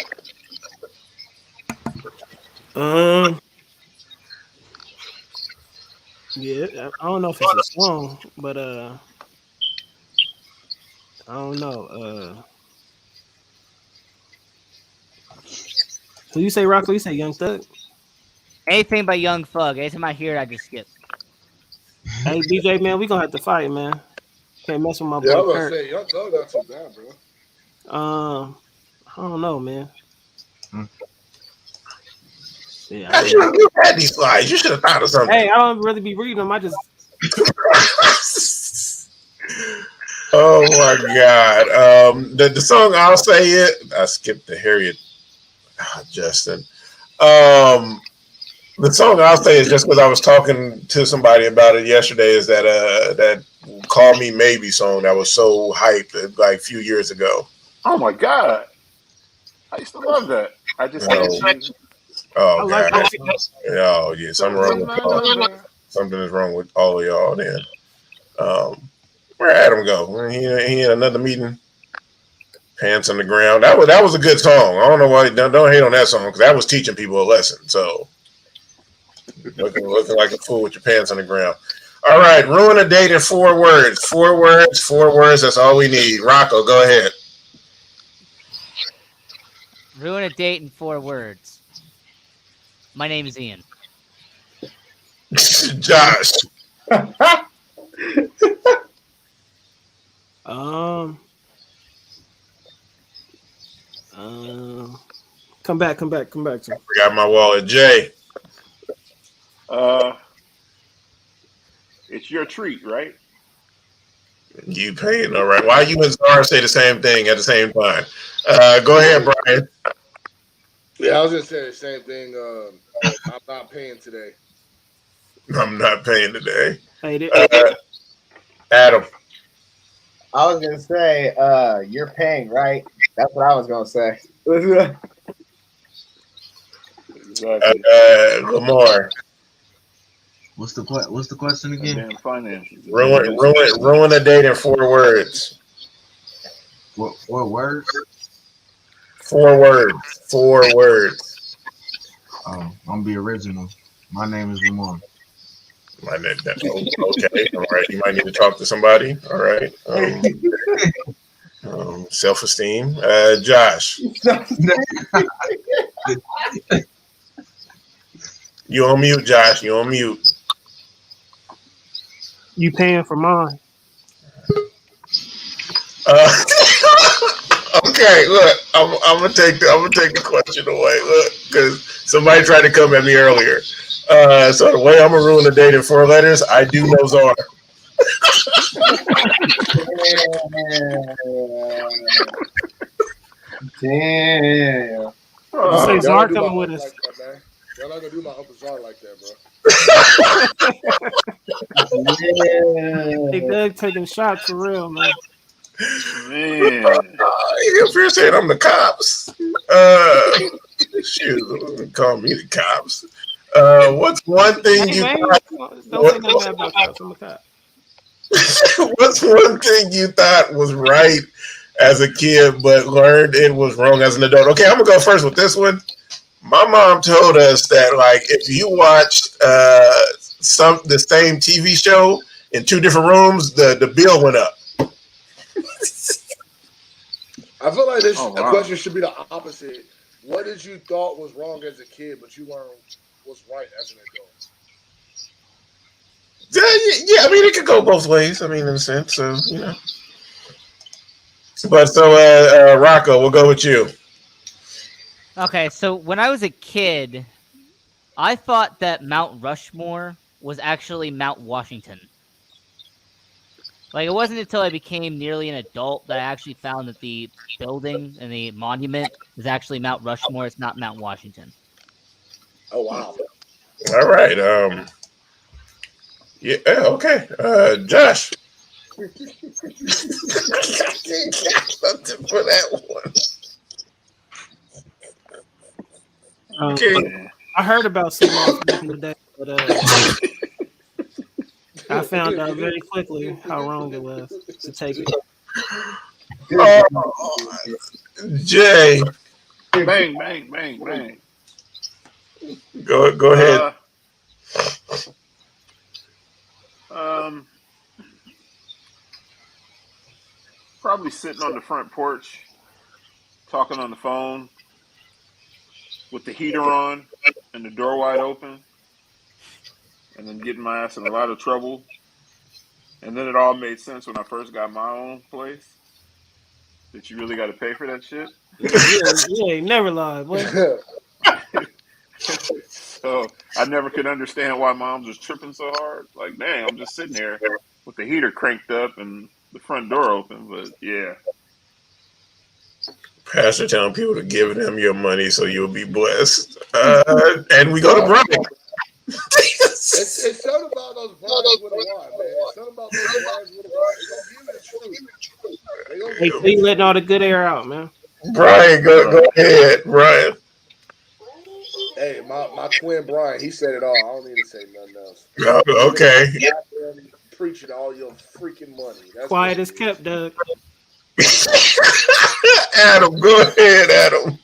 Yeah, I don't know if it's a song, but I don't know. Who you say, Rocco? You say Young Thug? Anything by Young Thug. Anytime I hear it, I just skip. Hey, DJ, man, we gonna have to fight, man. Can't mess with my boy. Yeah, I was Kurt. gonna say Young Thug not too bad, bro. I don't know, man. Yeah, You had these slides. You should have thought of something. Hey, I don't really be reading them. I just Oh my God. The song I'll say it. I skipped the Harriet. Justin. The song I'll say is just because I was talking to somebody about it yesterday. Is that "Call Me Maybe" song that was so hyped like a few years ago. Oh my god, I used to love that. I just can't Oh, choose. I oh like God. that song. Oh yeah, something wrong Something with my y'all. number. Something is wrong with all of y'all. Then, where Adam go? He in another meeting. Pants on the ground. That was a good song. I don't know why. Don't hate on that song because that was teaching people a lesson. So looking like a fool with your pants on the ground. All right, ruin a date in 4 words. 4 words. 4 words. That's all we need. Rocco, go ahead. Ruin a date in 4 words. My name is Ian. Josh. Come back to me. Forgot my wallet. Jay. It's your treat, right? You paying all right? Why you and Zara say the same thing at the same time? Go ahead, Brian. Yeah, I was gonna say the same thing. I'm not paying today. I'm not paying today. Hey, Adam. I was gonna say, you're paying, right? That's what I was gonna say. Exactly. Lamar. What's the question again? Damn finances. Ruin a date in 4 words. What words? 4 words. 4 words. Oh, I'm gonna be original. My name is Lamar. Okay. All right. You might need to talk to somebody. All right. Self-esteem. Josh. You on mute, Josh. You on mute. you paying for mine? Okay, look, I'm gonna take the question away. Look, because somebody tried to come at me earlier. So the way I'm gonna ruin the date in 4 letters, I do know Zara. Damn. Say Y'all Zara don't do my coming with uncle us. like that, man. Y'all not gonna do my Uncle Zara like that, bro. Hey, Doug taking shots for real, man. Man. If you're saying I'm the cops, shoot, call me the cops. What's one thing Hey, you man, thought? don't say nothing bad about cops. I'm a cop. What's one thing you thought was right as a kid, but learned it was wrong as an adult? Okay, I'm gonna go first with this one. My mom told us that like if you watched the same TV show in 2 different rooms, the bill went up. I feel like this Oh, wow. question should be the opposite. What did you thought was wrong as a kid, but you learned was right as an adult? Yeah, I mean it could go both ways. I mean, in a sense, so you know. But so, Rocco, we'll go with you. Okay, so when I was a kid, I thought that Mount Rushmore was actually Mount Washington. Like, it wasn't until I became nearly an adult that I actually found that the building and the monument is actually Mount Rushmore. It's not Mount Washington. Oh wow! All right. Yeah. Okay. Josh. I can't get something for that one. Okay. I heard about sea moss back in the day, but I found out very quickly how wrong it was to take it. Jay. Bang, bang, bang, bang. Go ahead. Probably sitting on the front porch, talking on the phone, with the heater on and the door wide open, and then getting my ass in a lot of trouble. And then it all made sense when I first got my own place. That you really got to pay for that shit. You ain't never lied, boy. So I never could understand why moms was tripping so hard. Like, dang, I'm just sitting there with the heater cranked up and the front door open. But yeah. Pastor telling people to give them your money so you'll be blessed. And we go to Brian. It's something about those Brian's with a Y, man. It's something about those Brian's with a Y. Hey, he letting all the good air out, man. Brian, go ahead, Brian. Hey, my twin Brian, he said it all. I don't need to say nothing else. Okay. Goddamn preaching all your freaking money. That's Quiet as kept, Doug. Adam, go ahead, Adam.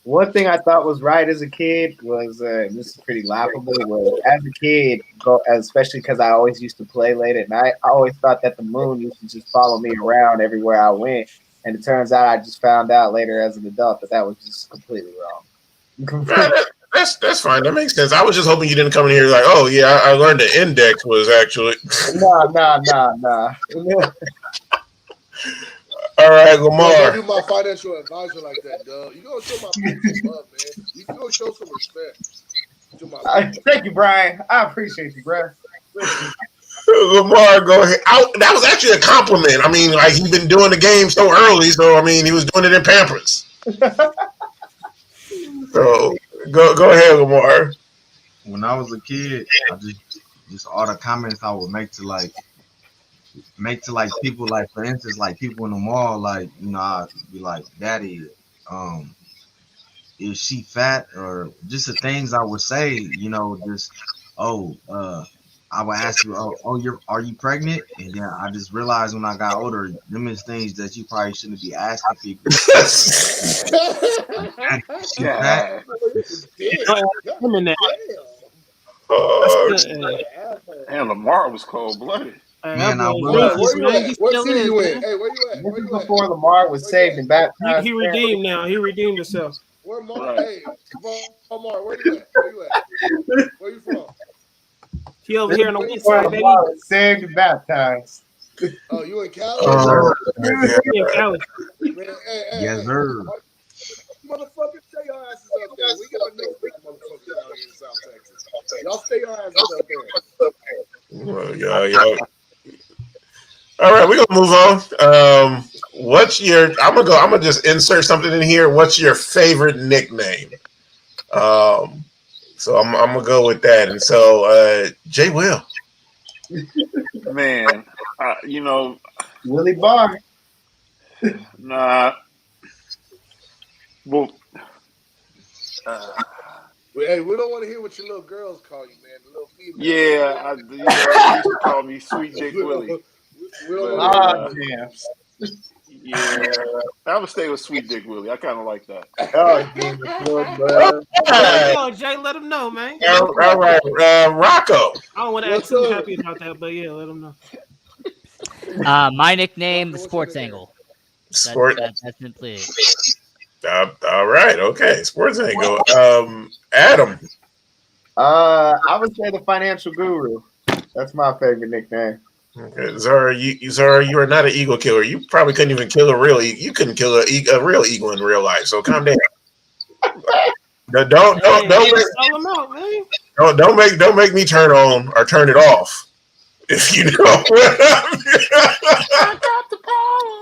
One thing I thought was right as a kid was this is pretty laughable. Was as a kid, especially because I always used to play late at night. I always thought that the moon used to just follow me around everywhere I went, and it turns out I just found out later as an adult that was just completely wrong. That's fine. That makes sense. I was just hoping you didn't come in here like, oh yeah, I learned the index was actually. Nah. All right, Lamar. Lamar. Don't do my financial advisor like that, Doug. You gotta show my people some love, man. You gotta show some respect to my Thank you, Brian. I appreciate you, bro. Lamar, go ahead. That was actually a compliment. I mean, like he's been doing the game so early, so I mean, he was doing it in Pampers. So go ahead, Lamar. When I was a kid, I just all the comments I would make to people, like for instance, like people in the mall, like I'd be like, Daddy, is she fat, or just the things I would say, just I would ask you, are you pregnant? And then I just realized when I got older, them is things that you probably shouldn't be asking people. God. And Lamar was cold blooded. Man, I Where was. you at? What city you in? Hey, where you at? This is before Lamar was saved and baptized. He redeemed now. He redeemed himself. Where Mar? Right. Hey, Lamar, where you at? Where you at? Where you from? He over here on the west Before side, baby. Lamar was saved and baptized. Oh, you in Cali? He in Cali. Man, hey, Yes, sir. Motherfuckers, stay your asses up there. We got no big motherfuckers out here in South Texas. Y'all stay your asses up there. Well, yeah. All right, we're gonna move on. What's your? I'm gonna just insert something in here. What's your favorite nickname? So I'm gonna go with that. And so, Jay Will. Man, Willie Barr. nah. Well, Hey, we don't want to hear what your little girls call you, man. The little female. yeah, they used to call me Sweet Dick Willie. We don't want to Damn. Yeah, I would stay with Sweet Dick Willie. I kind of like that. Yo, Jay, let him know, man. All right, Rocco. I don't want to act too happy about that, but yeah, let him know. My nickname, the Sports Angle. That's simply it. All right, okay. Sports Angle. Adam. I would say the Financial Guru. That's my favorite nickname. Okay, Zara, you are not an eagle killer. You probably couldn't even kill a real eagle. You couldn't kill a real eagle in real life. So calm down. Don't make me turn on or turn it off. If you know what I mean. I got the power.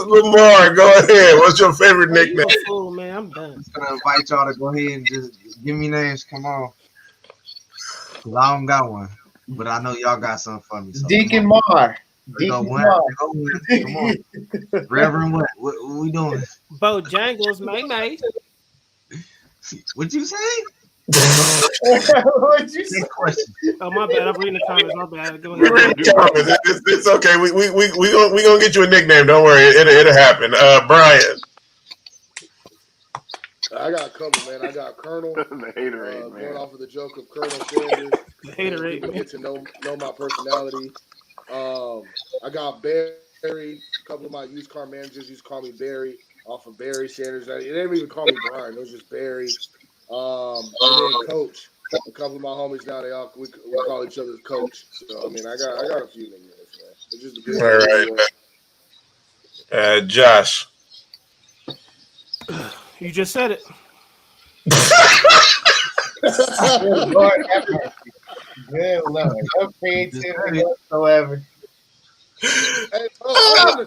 Lamar, go ahead. What's your favorite nickname? Oh man, I'm done. I'm gonna invite y'all to go ahead and just give me names. Come on, 'cause I don't got one, but I know y'all got something for me. So Deacon Mar. Come on, Reverend, what we doing? Bojangles, May. What you say? What'd you say? Oh my bad, I'm reading the comments. My bad. Go ahead. It's okay. We gonna get you a nickname. Don't worry. It'll happen. Brian. I got a couple, man. I got Colonel. The haterade, man. Going off of the joke of Colonel Sanders. The haterade, man. Get to know my personality. I got Barry. A couple of my used car managers used to call me Barry off of Barry Sanders. They didn't even call me Brian. It was just Barry. And then Coach. A couple of my homies now, we call each other Coach. So I mean, I got a few nicknames, man. It's just a All right. Josh. You just said it. Good Lord, have mercy. Good Lord. No creativity whatsoever. Hey, I'm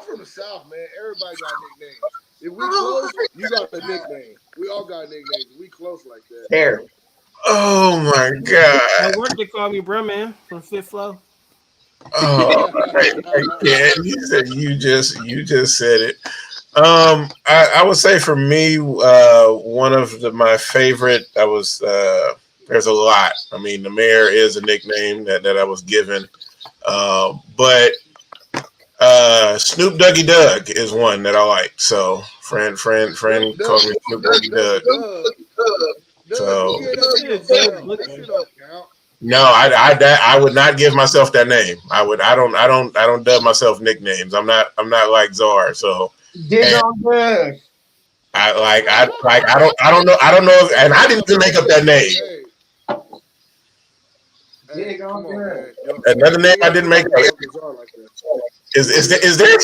from the South, man. Everybody got nicknames. If we close, you got the nickname. We all got nicknames. We close like that. Terrible. Oh my God. At work they call me Bruh Man from Fifth Flow. Oh, yeah, you just said it. I would say for me, one of my favorite. There's a lot. I mean, the mayor is a nickname that I was given, but Snoop Duggy Doug is one that I like. So friend called me Snoop Duggy Doug. So no, I would not give myself that name. I don't dub myself nicknames. I'm not like Czar. So Dig on Doug. I don't know, and I didn't even make up that name. Another name I didn't make up. Is there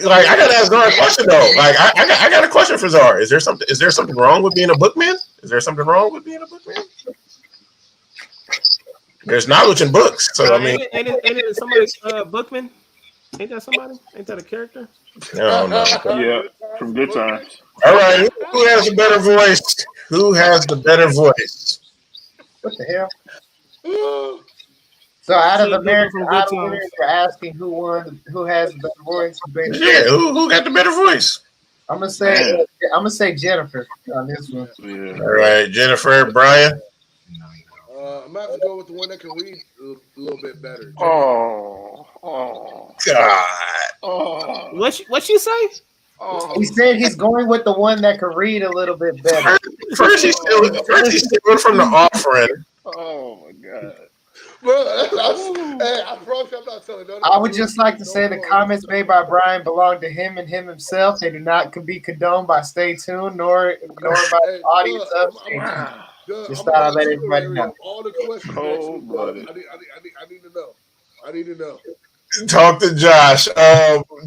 like I gotta ask Czar a question though? Like I got a question for Czar. Is there something wrong with being a bookman? Is there something wrong with being a bookman? There's knowledge in books, so I mean, ain't it somebody's bookman? Ain't that somebody? Ain't that a character? No. Yeah, from Good Times. All right, who has the better voice? Who has the better voice? What the hell? So out of America, out of winners, you're asking who won, who has the better voice? Yeah, who got the better voice? I'm gonna say Jennifer on this one. Yeah. All right, Jennifer, Brian. I'm gonna have to go with the one that can read a little bit better. Oh God. Oh. What she say? Oh. He said he's going with the one that can read a little bit better. First he's stealing from the offering. Oh my God. I promise I'm not telling nobody. I would just like to say the comments made by Brian belong to him and him himself. They do not be condoned by Stay Tuned nor by the audience of Stay Tuned. Just thought I'd let everybody know. All the questions. I need to know. Talk to Josh.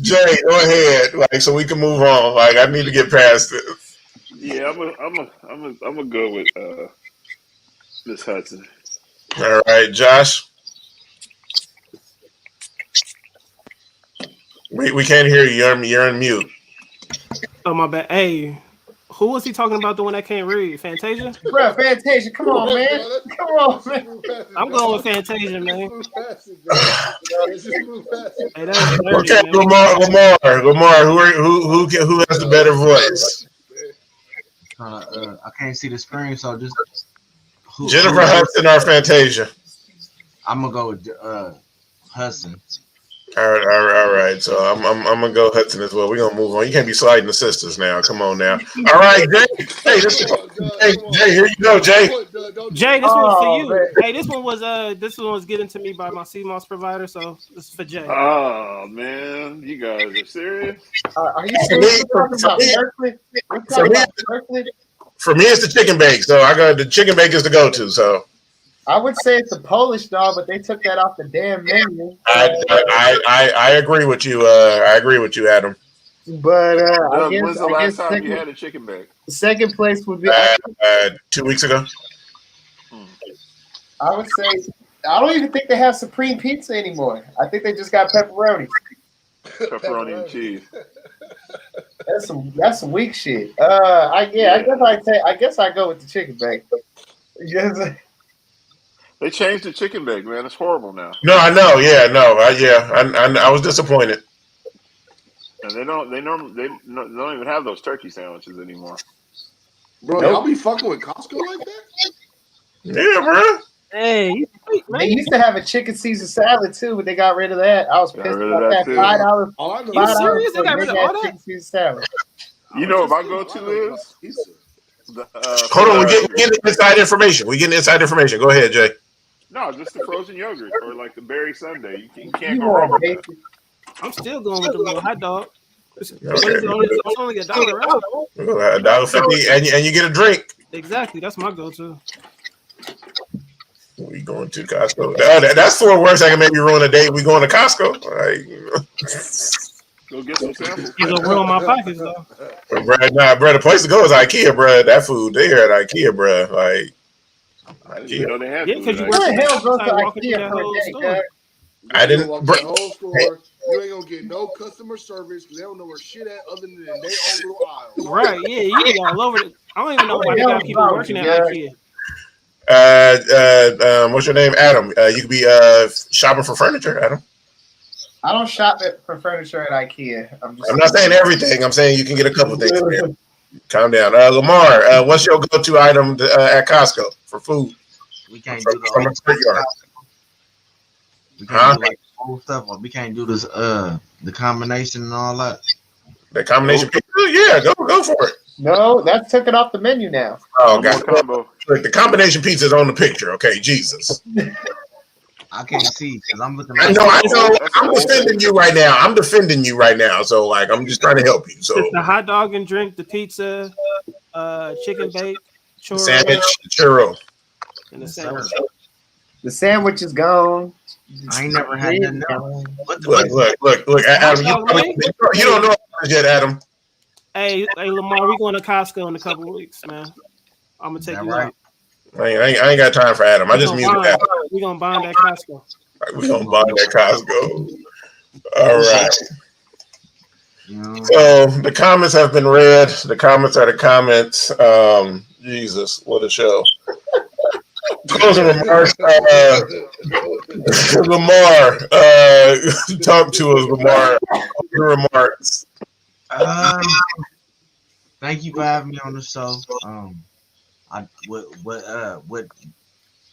Jay, go ahead. Like, so we can move on. Like, I need to get past this. Yeah, I'm a go with Miss Hudson. All right, Josh. We can't hear you. You're on mute. Oh my bad. Hey, who was he talking about? The one that can't read? Fantasia? Bro, Fantasia, come on, man. Come on, man. I'm going with Fantasia, man. Hey, that's dirty, Okay, man. Lamar. Who has the better voice? I can't see the screen, so just Jennifer Hudson or Fantasia? I'm gonna go with Hudson. All right. So I'm gonna go Hudson as well. We're gonna move on. You can't be sliding the sisters now. Come on now. All right, Jay. Jay, here you go, Jay. Jay, this one's for you. Man. Hey, this one was given to me by my CMOS provider, so this is for Jay. Oh man, you guys are serious? Are you serious? For me, it's the chicken bake. So I got the chicken bake is the go-to. So I would say it's a Polish dog, but they took that off the damn menu. I agree with you. I agree with you, Adam. But when's the last time you had a chicken bake? Second place would be 2 weeks ago. I would say I don't even think they have supreme pizza anymore. I think they just got pepperoni. Pepperoni and cheese. That's some weak shit. I guess I go with the chicken bake. They changed the chicken bake, man. It's horrible now. No, I know. Yeah, no. I was disappointed. And they don't even have those turkey sandwiches anymore. Bro, y'all be fucking with Costco like that? Yeah, bro. Hey, they used to have a chicken Caesar salad too, but they got rid of that. I was pissed about that. $5. You serious? They got rid of all that? Chicken Caesar salad. You know what my go-to is? Hold on, we're getting inside information. We're getting inside information. Go ahead, Jay. No, just the frozen yogurt or like the berry sundae. You can't go wrong with that. I'm still going with the little hot dog. It's only $1, right? $1.50, and you get a drink. Exactly, that's my go-to. We going to Costco. That's 4 words that can maybe ruin a date. We going to Costco. All right. Go get some samples. You gonna ruin my pockets though. Bro, the place to go is IKEA, bro. That food there at IKEA, bro. Like, IKEA. You know they have because you where the hell goes to IKEA for a day, I didn't. Walk the whole store. You ain't gonna get no customer service because they don't know where shit at other than their own little aisle. Right? Yeah, you get all over it. I don't even know why they got people working at IKEA. What's your name, Adam? You could be shopping for furniture, Adam. I don't shop for furniture at IKEA. I'm not saying everything. I'm saying you can get a couple things. Man. Calm down. Lamar, what's your go-to item at Costco for food? We can't From do the the old street yard. We can't do like old stuff. Or we can't do this. The combination and all that. The combination pizza? Yeah, go for it. No, that took it off the menu now. Oh, No more God. combo. Look, the combination pizza is on the picture. Okay, Jesus. I can't see because I'm looking. I know. I'm defending you right now. So, like, I'm just trying to help you. So, It's the hot dog and drink, the pizza, chicken bake, churro, sandwich, churro. and the sandwich. The sandwich is gone. I ain't never had nothing else. Look, Adam, you don't know yet, Adam. Hey, Lamar, we going to Costco in a couple of weeks, man. I'm gonna take you out. I ain't got time for Adam. I just muted Adam. We're gonna bond at Costco. We're gonna bond at Costco. All right. So the comments have been read. The comments are the comments. Jesus, what a show. Closing remarks. Lamar, talk to us, Lamar. Closing remarks. Thank you for having me on the show. What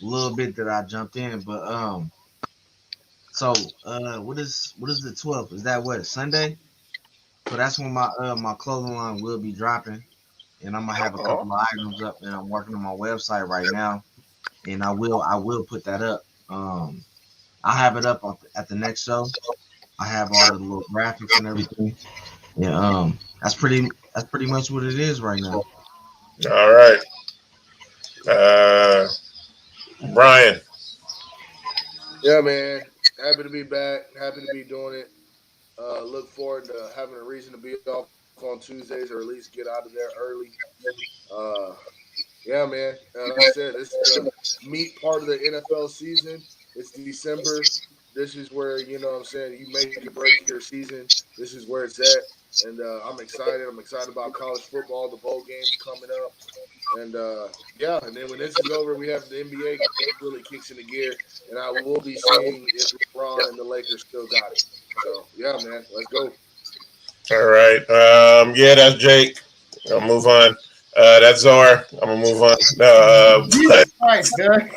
little bit that I jumped in, but so what is the 12th? Is that what, Sunday? So that's when my clothing line will be dropping, and I'm gonna have a couple of items up, and I'm working on my website right now, and I will put that up. I'll have it up at the next show. I have all the little graphics and everything. Yeah, that's pretty much what it is right now. All right. Brian. Yeah, man. Happy to be back. Happy to be doing it. Look forward to having a reason to be off on Tuesdays, or at least get out of there early. Yeah, man. Like I said, this is the meat part of the NFL season. It's December. This is where, you know what I'm saying, you make or break your season. This is where it's at. And I'm excited. I'm excited about college football, the bowl games coming up. And, yeah, and then when this is over, we have the NBA. It really kicks into gear. And I will be seeing if LeBron and the Lakers still got it. So, yeah, man, let's go. All right. Yeah, that's Jake. I'll move on. That's Czar. I'm going to move on. Jesus Christ, Doug.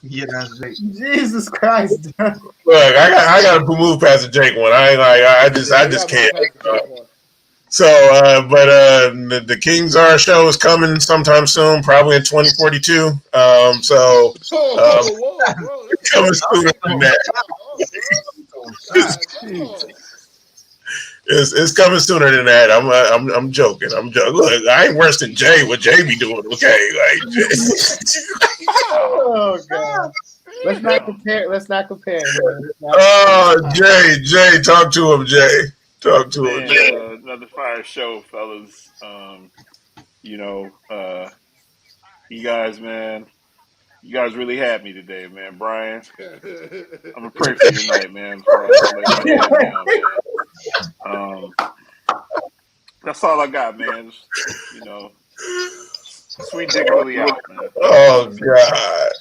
Yeah, that's Jake. Jesus Christ, Doug. Look, I got to move past the Jake one. I just can't. The King Czar show is coming sometime soon, probably in 2042. Coming sooner than that. It's coming sooner than that. I'm joking. Look, I ain't worse than Jay. What Jay be doing? Okay, like Jay. Oh God. Let's not compare. Oh, Jay, talk to him, Jay. Talk to him, Jay. Another fire show, fellas. You guys, man. You guys really had me today, man. Brian, I'm gonna pray for you tonight, man. That's all I got, man. Sweet dick really out, man. Oh God.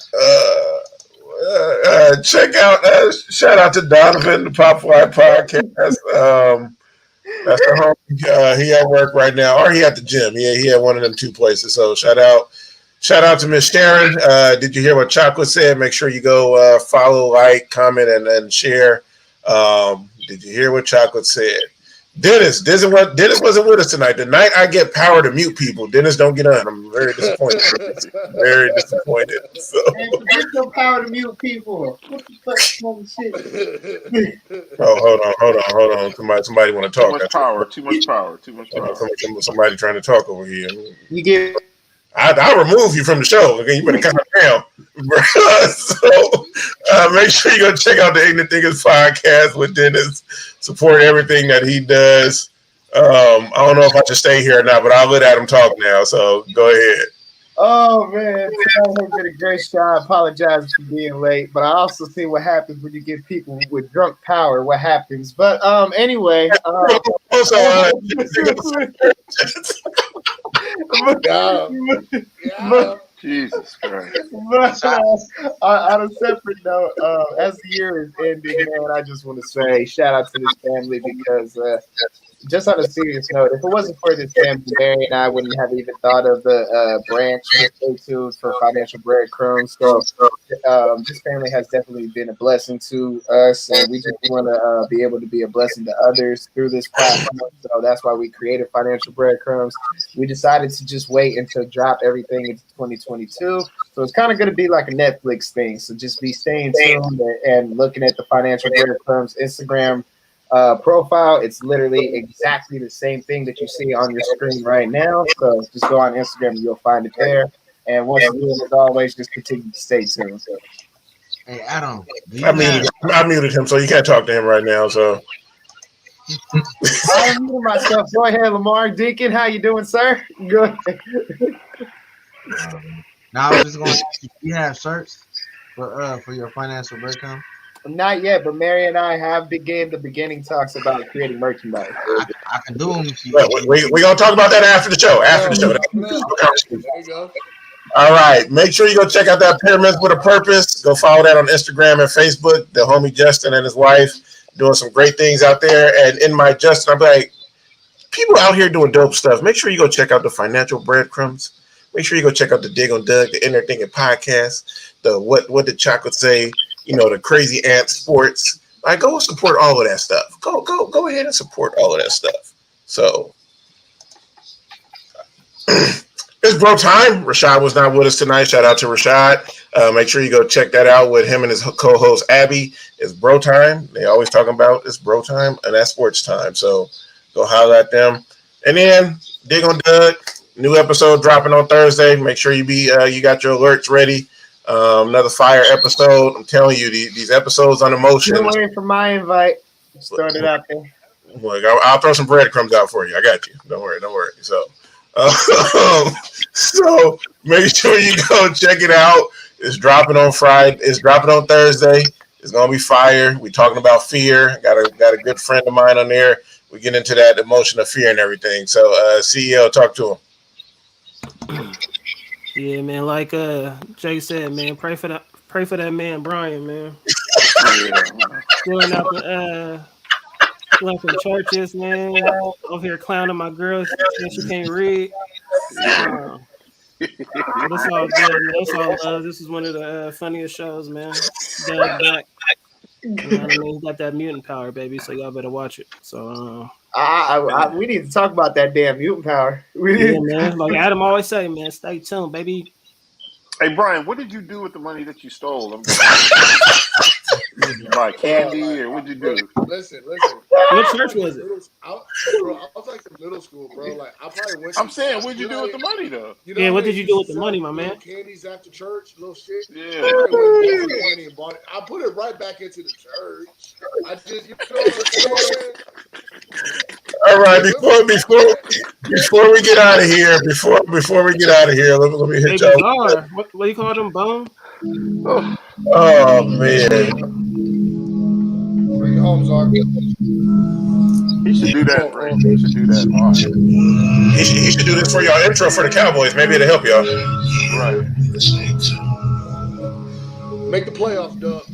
Check out. Shout out to Donovan, the Pop Fly Podcast. That's the home. He at work right now, or he at the gym. He at one of them two places. So shout out to Miss Sharon. Did you hear what Chocolate said? Make sure you go follow, like, comment, and share. Did you hear what Chocolate said? Dennis wasn't with us tonight. The night I get power to mute people, Dennis don't get on. I'm very disappointed. Very disappointed. So. Hey, forget your power to mute people. What the fuck shit? Oh, hold on. Somebody want to talk. Too much power. Somebody trying to talk over here. You get. I'll remove you from the show. Okay, you better calm down. So make sure you go check out the Ignorant Thinkers podcast with Dennis. Support everything that he does. I don't know if I should stay here or not, but I'll let Adam talk now. So go ahead. Oh man, you did a great show. I apologize for being late, but I also see what happens when you get people with drunk power. What happens? But anyway. Jesus Christ. But on a separate note, as the year is ending, man, I just want to say shout out to this family because just on a serious note, if it wasn't for this family, Mary and I wouldn't have even thought of the branch. Just stay tuned for financial breadcrumbs. So this family has definitely been a blessing to us, and we just want to be able to be a blessing to others through this platform. So that's why we created financial breadcrumbs. We decided to just wait until drop everything into 2022. So it's kind of going to be like a Netflix thing. So just be staying tuned and looking at the financial breadcrumbs Instagram profile. It's literally exactly the same thing that you see on your screen right now. So just go on Instagram and you'll find it there. And once again, as always, just continue to stay tuned. Hey, Adam, I muted him, so you can't talk to him right now. So I muted myself. Go ahead, Lamar Deacon. How you doing, sir? Good. Now I was just going to ask you, do you have shirts for your financial breakdown? Not yet, but Mary and I have began the beginning talks about creating merchandise. I can do them if you. we're gonna talk about that after the show. After the show. There you go. All right. Make sure you go check out that Pyramids with a Purpose. Go follow that on Instagram and Facebook. The homie Justin and his wife doing some great things out there. And in my Justin, I'm like, people out here doing dope stuff. Make sure you go check out the Financial Breadcrumbs. Make sure you go check out the Dig on Doug, the Inner Thinking podcast, the What Did Chocolate Say, the Crazy Ant Sports. Like, go support all of that stuff. Go ahead and support all of that stuff. So it's bro time. Rashad was not with us tonight. Shout out to Rashad. Make sure you go check that out with him and his co-host Abby. It's bro time. They always talking about it's bro time and that's sports time. So go holler at them. And then Dig on Doug. New episode dropping on Thursday. Make sure you got your alerts ready. Another fire episode. I'm telling you, these episodes on emotion. You're waiting for my invite. Start it out there. Look, I'll throw some breadcrumbs out for you. I got you. Don't worry. So, so make sure you go check it out. It's dropping on Friday. It's dropping on Thursday. It's gonna be fire. We're talking about fear. Got a good friend of mine on there. We get into that emotion of fear and everything. So, CEO, talk to him. Yeah, man. Like Jay said, man, pray for that man, Brian, man. Going out going from churches, man. Over here clowning my girl since she can't read. That's all good. Man. That's all love. This is one of the funniest shows, man. Doug back. You know what I mean? He's got that mutant power, baby. So y'all better watch it. So we need to talk about that damn mutant power. Yeah, man. Like Adam always say, man, stay tuned, baby. Hey, Brian, what did you do with the money that you stole? Did you buy candy or what did you do? Listen. What church was it? I was like in middle school, bro. Like I probably went. I'm saying, what'd you do with the money though? Yeah, what did you do with the money, my man? Candies after church, little shit. Yeah. I put it right back into the church. I just, All right, before we get out of here, before we get out of here, let me hit y'all. What do you call them, bum? Oh man. Bring it home, Zark. He should do that, right? He should do that hard. He should do this for y'all intro for the Cowboys. Maybe it'll help y'all. Right. Make the playoffs, Doug.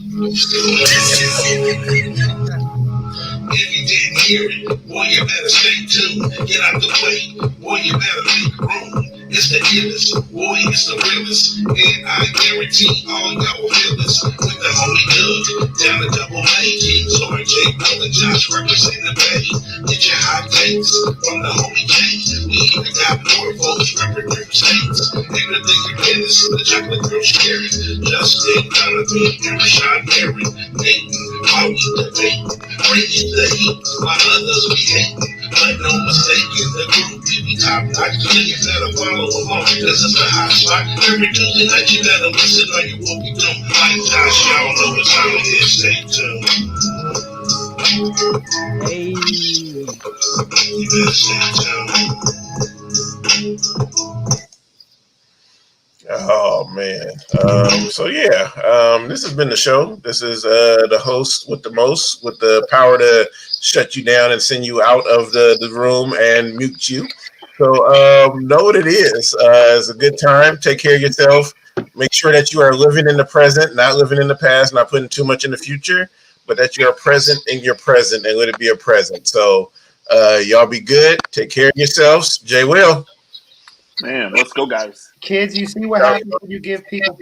If you didn't hear it, boy, you better stay tuned. Get out the way, boy, you better make room. It's the illest, boy, it's the realest. And I guarantee all y'all will feel this. With the homie Doug, down the double A, Kings, RJ, Brother Josh, representing the Bay. Get your hot takes from the homie K. We even got more folks representing states. And the thing again is the chocolate girl scary. Justin, Donovan, and Rashad Perry, Nathan, while we debate. Bringing the heat, while others we hate. But no mistake in the group, we top notch. You better follow along, this is the hot spot. Every Tuesday night you better listen like you what we do. Like Josh, y'all know what time it is, stay tuned. Hey. You better stay tuned. Oh man. So yeah, this has been the show. This is the host with the most, with the power to shut you down and send you out of the room and mute you. So know what it is. It's a good time. Take care of yourself. Make sure that you are living in the present, not living in the past, not putting too much in the future, but that you are present in your present and let it be a present. So y'all be good. Take care of yourselves. Jay Will. Man, let's go, guys. Kids, you see what happens when you give people